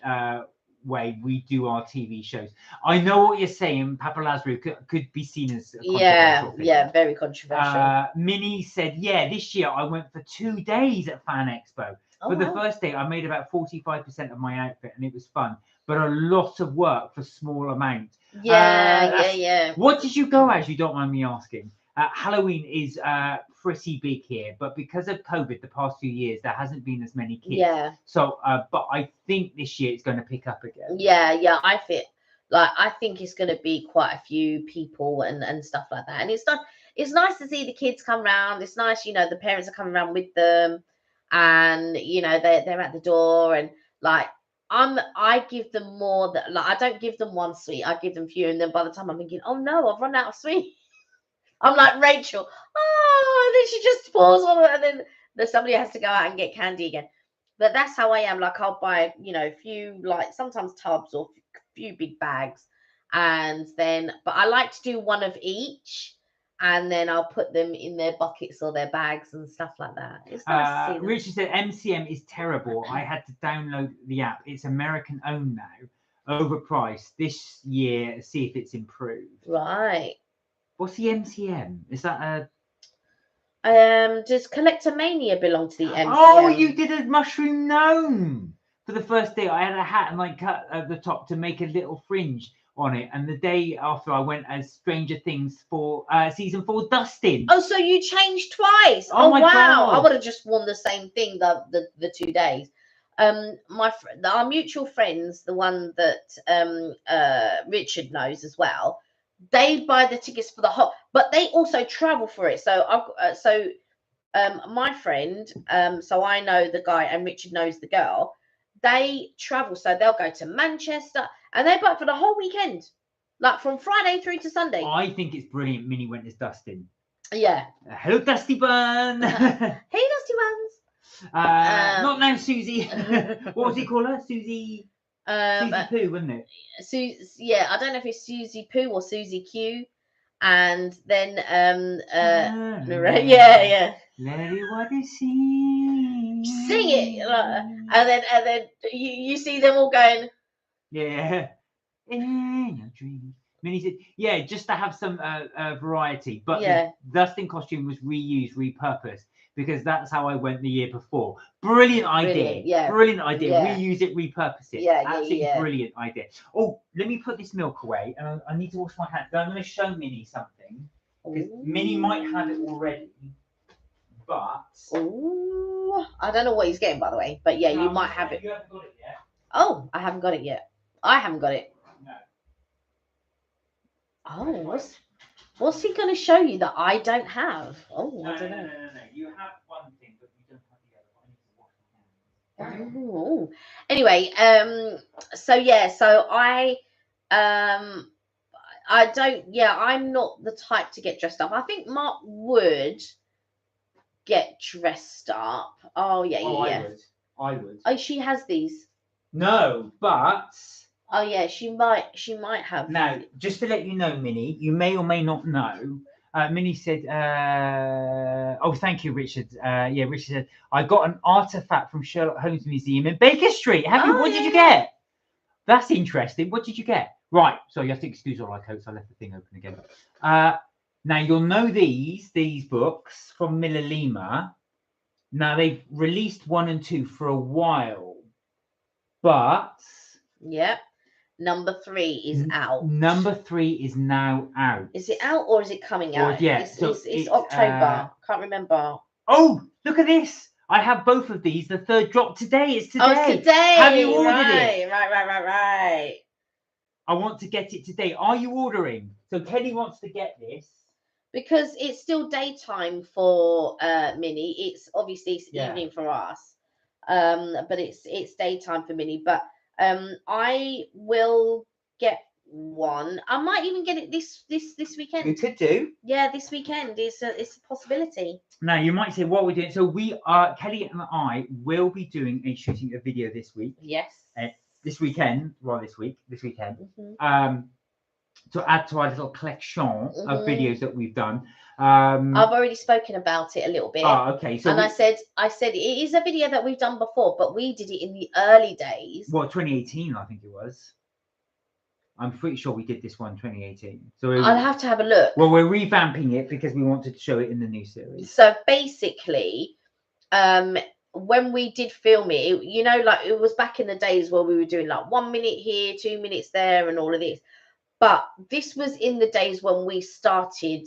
way we do our TV shows. I know what you're saying. Papa Lazarou could be seen as a controversial very controversial. Minnie said, yeah, this year I went for 2 days at Fan Expo. For the first day, I made about 45% of my outfit, and it was fun, but a lot of work for small amount. Yeah. What did you go as? You don't mind me asking. Halloween is pretty big here, but because of COVID, the past few years there hasn't been as many kids. Yeah. So, but I think this year it's going to pick up again. Yeah. I think it's going to be quite a few people and stuff like that, and it's nice to see the kids come around. It's nice, the parents are coming around with them, and they're at the door, and like I give them more that I don't give them one sweet, I give them few, and then by the time I'm thinking, oh no, I've run out of sweet. I'm like Rachel, and then she just pours on it, and then somebody has to go out and get candy again. But that's how I am. Like I'll buy, a few, like sometimes tubs or a few big bags, and then, but I like to do one of each, and then I'll put them in their buckets or their bags and stuff like that. It's nice to see them. Richard said MCM is terrible. I had to download the app. It's American owned now, overpriced. This year, see if it's improved. Right. What's the MCM? Is that a? Does Collectomania belong to the MCM? Oh, you did a mushroom gnome for the first day. I had a hat and I cut at the top to make a little fringe on it, and the day after I went as Stranger Things for season 4 Dustin. Oh, so you changed twice? Oh my wow! God. I would have just worn the same thing the 2 days. Our mutual friends, the one that Richard knows as well, they buy the tickets for the whole, but they also travel for it. So my friend, so I know the guy and Richard knows the girl. They travel, so they'll go to Manchester and they buy it for the whole weekend, like from Friday through to Sunday. I think it's brilliant. Minnie went as Dustin. Yeah. Hello, Dusty Bun. Hey, Dusty Buns. Not now, Susie. What was he call her? Susie. Susie Poo, wasn't it? Yeah, I don't know if it's Susie Poo or Susie Q. And then yeah. Let it what you see. Sing it, and then you see them all going. Yeah. In your dream. Minnie said, yeah, just to have some variety. But the Dustin costume was reused, repurposed, because that's how I went the year before. Brilliant idea. Brilliant idea. Yeah. Reuse it, repurpose it. Absolutely brilliant idea. Oh, let me put this milk away, and I need to wash my hands. I'm going to show Minnie something, because Minnie might have it already, but... Ooh, I don't know what he's getting, by the way, but yeah, you might have it. You haven't got it yet. Oh, I haven't got it yet. I haven't got it. No. Oh, what's he going to show you that I don't have? Oh, I don't know. No. You have one thing, but you don't have the other. I need to wash my hands. Oh. Anyway, so I don't. Yeah, I'm not the type to get dressed up. I think Mark would get dressed up. Oh yeah. I would. Oh, she has these. No, but. Oh yeah, she might have. Now, just to let you know, Minnie, you may or may not know, Minnie said, oh, thank you, Richard. Yeah, Richard said, I got an artifact from Sherlock Holmes Museum in Baker Street. Have you? Oh, What did you get? That's interesting. What did you get? Right. So you have to excuse all my coats. I left the thing open again. Now you'll know these books from Miller Lima. Now they've released 1 and 2 for a while, but Yep. Number 3 is out. Number 3 is now out. Is it out or is it coming out? Yeah, it's October. Can't remember. Oh, look at this. I have both of these. The third drop today. It's today. Oh, it's today. Have you ordered it? Right. I want to get it today. Are you ordering? So Kelly wants to get this. Because it's still daytime for Minnie. It's obviously evening for us. But it's daytime for Minnie. But I will get one. I might even get it this weekend. You could do. Yeah, this weekend. It's a possibility. Now you might say, what we're doing. So we are, Kelly and I will be shooting a video this week. Yes. This weekend. Well, this weekend. Mm-hmm. To add to our little collection of videos that we've done. I've already spoken about it a little bit. Oh, okay. So I said it is a video that we've done before, but we did it in the early days. What, 2018, I think it was. I'm pretty sure we did this one 2018. So I'll have to have a look. Well, we're revamping it because we wanted to show it in the new series. So basically, when we did film it, you know, like it was back in the days where we were doing like 1 minute here, 2 minutes there, and all of this. But this was in the days when we started,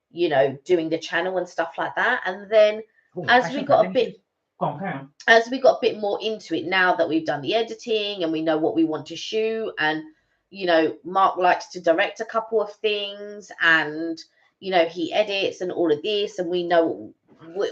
you know, doing the channel and stuff like that. And then as we got a bit more into it, now that we've done the editing and we know what we want to shoot, and you know, Mark likes to direct a couple of things, and you know, he edits and all of this, and we know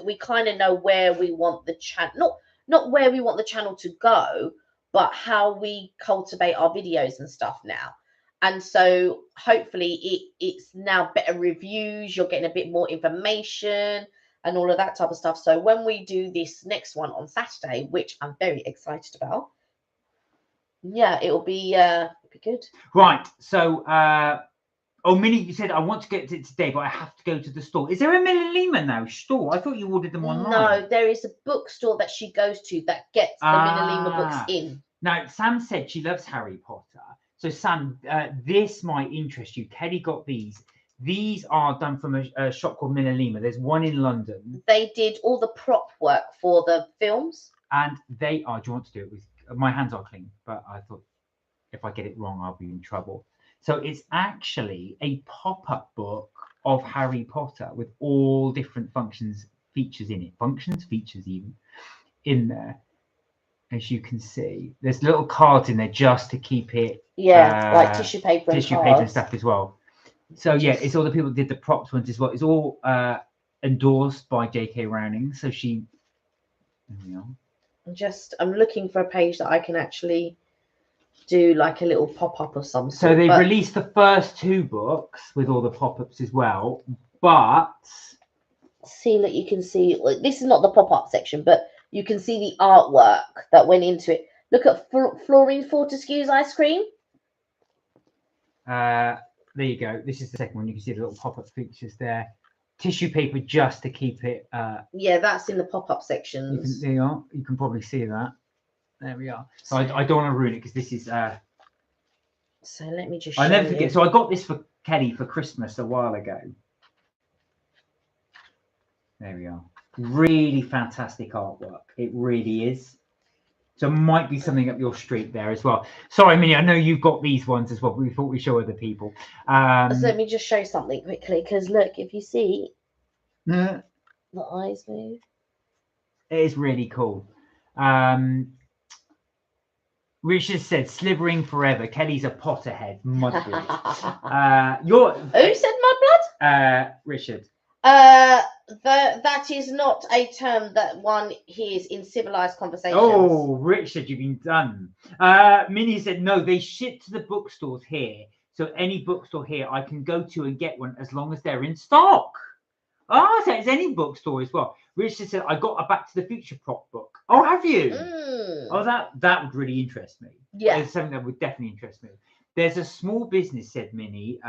we kind of know where we want the channel, not where we want the channel to go, but how we cultivate our videos and stuff now. And so hopefully it's now better reviews, you're getting a bit more information and all of that type of stuff. So when we do this next one on Saturday, which I'm very excited about, yeah, it'll be good. Right. So Minnie, you said I want to get it today, but I have to go to the store. Is there a Miller Lima now store? I thought you ordered them online. No, there is a bookstore that she goes to that gets the Miller Lima books in. Now, Sam said she loves Harry Potter. So, Sam, this might interest you. Kelly got these. These are done from a shop called Miller Lima. There's one in London. They did all the prop work for the films. And they are, do you want to do it with, my hands are clean, but I thought if I get it wrong, I'll be in trouble. So it's actually a pop-up book of Harry Potter with all different features in it. Features even in there. As you can see, there's little cards in there just to keep it. Yeah, like tissue paper and stuff as well. So yeah, it's all the people that did the props ones as well. It's all endorsed by J.K. Rowling. So she. You know. I'm looking for a page that I can actually do like a little pop-up or something. So they've released the first 2 books with all the pop-ups as well, but see, look, you can see this is not the pop-up section, but you can see the artwork that went into it. Look at Florine Fortescue's ice cream. There you go. This is the second one. You can see the little pop-up features there. Tissue paper just to keep it. Yeah, that's in the pop-up sections. There you are. You can probably see that. There we are. So I don't want to ruin it because this is. So let me just. I never forget. So I got this for Kelly for Christmas a while ago. There we are. Really fantastic artwork. It really is. So it might be something up your street there as well. Sorry, Minnie, I know you've got these ones as well, but we thought we'd show other people. So let me just show something quickly, because look, if you see the eyes move. It is really cool. Richard said, slivering forever. Kelly's a Potterhead. Mudblood. Who said mudblood? Richard. That is not a term that one hears in civilized conversations. Oh, Richard, you've been done. Minnie said, no, they ship to the bookstores here. So any bookstore here I can go to and get one as long as they're in stock. Oh, so it's any bookstore as well. Richard said, I got a Back to the Future prop book. Oh, have you? Oh, that would really interest me. Yeah. It's something that would definitely interest me. There's a small business, said Minnie,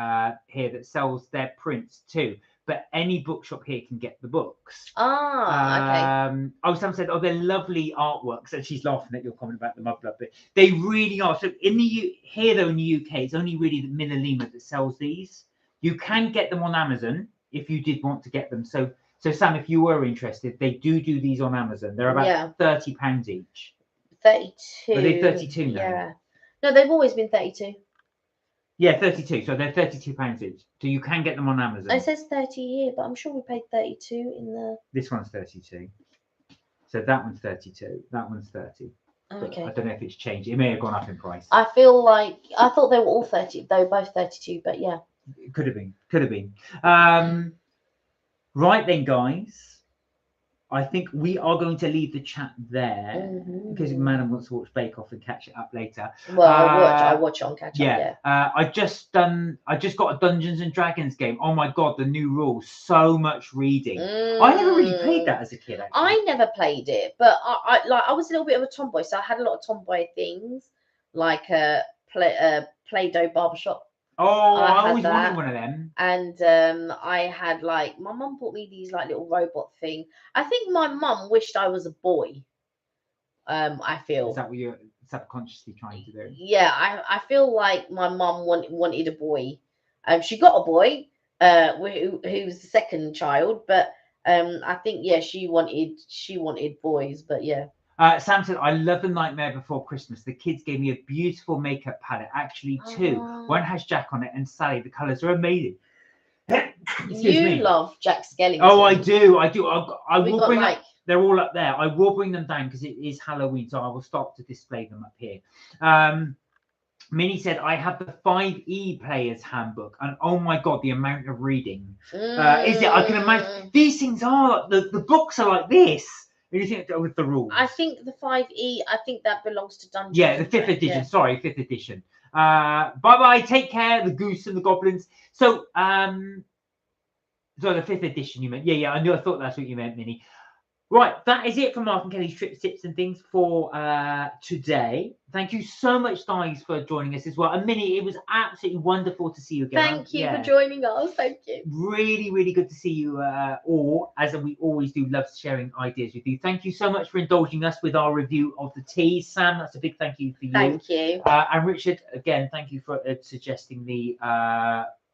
here that sells their prints too. but any bookshop here can get the books. Okay. Oh, Sam said, oh, they're lovely artworks, and she's laughing at your comment about the mudblood, but they really are. So in the here though in the UK, it's only really the Minalima that sells these. You can get them on Amazon if you did want to get them. So Sam, if you were interested, they do these on Amazon. They're about £30 each. 32. Are they 32 now? Yeah. No, they've always been 32. Yeah, 32. So they're £32 each. So you can get them on Amazon. It says 30 here, but I'm sure we paid 32 in the. This one's 32. So that one's 32. That one's 30. Okay. I don't know if it's changed. It may have gone up in price. I feel like I thought they were all 30. They were both 32, but yeah. It could have been. Could have been. Right then, guys. I think we are going to leave the chat there because Madam wants to watch Bake Off and catch it up later. Well, I'll watch it on catch up. Yeah. I just got a Dungeons and Dragons game. Oh my god, the new rules! So much reading. I never really played that as a kid. Actually. I never played it, but I was a little bit of a tomboy, so I had a lot of tomboy things like Play-Doh barbershop. Oh, I always wanted one of them. And I had like my mum bought me these like little robot thing. I think my mum wished I was a boy. I feel. Is that what you're subconsciously trying to do? Yeah, I feel like my mum wanted a boy. She got a boy, who's the second child, but I think she wanted boys, but yeah. Sam said, I love The Nightmare Before Christmas. The kids gave me a beautiful makeup palette. Actually, two. One has Jack on it and Sally. The colours are amazing. You love Jack Skellington. Oh, I do. I will bring up. They're all up there. I will bring them down because it is Halloween, so I will start to display them up here. Minnie said, I have the 5E Player's Handbook. And oh my God, the amount of reading. Is it? I can imagine. These things are, the books are like this. What do you think with the rules? I think the 5E, I think that belongs to Dungeons. Yeah, the 5th edition. Yeah. Sorry, 5th edition. Bye-bye. Take care, the goose and the goblins. So, the 5th edition you meant. Yeah, I knew. I thought that's what you meant, Minnie. Right, that is it for Mark and Kelly's Trips, Tips and Things for today. Thank you so much, guys, for joining us as well. And Minnie, it was absolutely wonderful to see you again. Thank you for joining us. Thank you. Really, really good to see you all, as we always do. Love sharing ideas with you. Thank you so much for indulging us with our review of the tea. Sam, that's a big thank you for you. Thank you. And Richard, again, thank you for suggesting the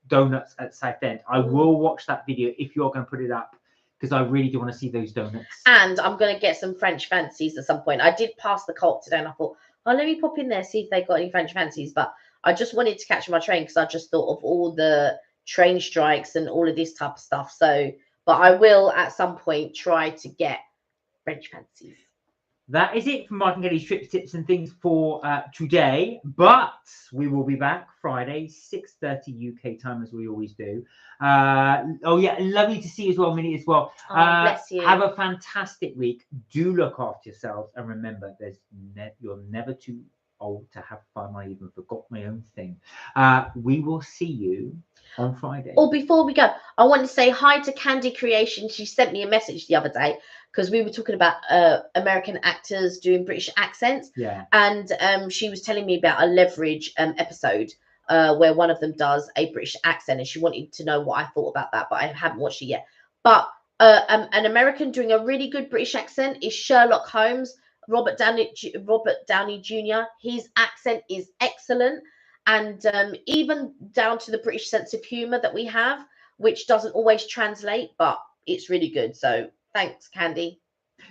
donuts at Southend. I will watch that video if you're going to put it up, because I really do want to see those donuts. And I'm going to get some French fancies at some point. I did pass the Co-op today and I thought, oh, let me pop in there, see if they got any French fancies. But I just wanted to catch my train because I just thought of all the train strikes and all of this type of stuff. So, but I will at some point try to get French fancies. That is it for Mark and Kelly's Trips, Tips and Things for today. But we will be back Friday, 6:30 UK time, as we always do. Oh, yeah, lovely to see you as well, Minnie, as well. Bless you. Have a fantastic week. Do look after yourselves. And remember, you're never too old to have fun. I even forgot my own thing. We will see you on Friday. Oh, before we go, I want to say hi to Candy Creation. She sent me a message the other day, because we were talking about American actors doing British accents. Yeah. And she was telling me about a Leverage episode where one of them does a British accent, and she wanted to know what I thought about that, but I haven't watched it yet. But an American doing a really good British accent is Sherlock Holmes, Robert Downey Jr. His accent is excellent, and even down to the British sense of humour that we have, which doesn't always translate, but it's really good. So thanks, Candy.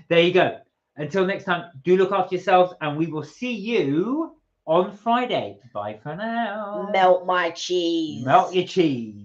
There you go. Until next time, do look after yourselves, and we will see you on Friday. Bye for now. Melt my cheese. Melt your cheese.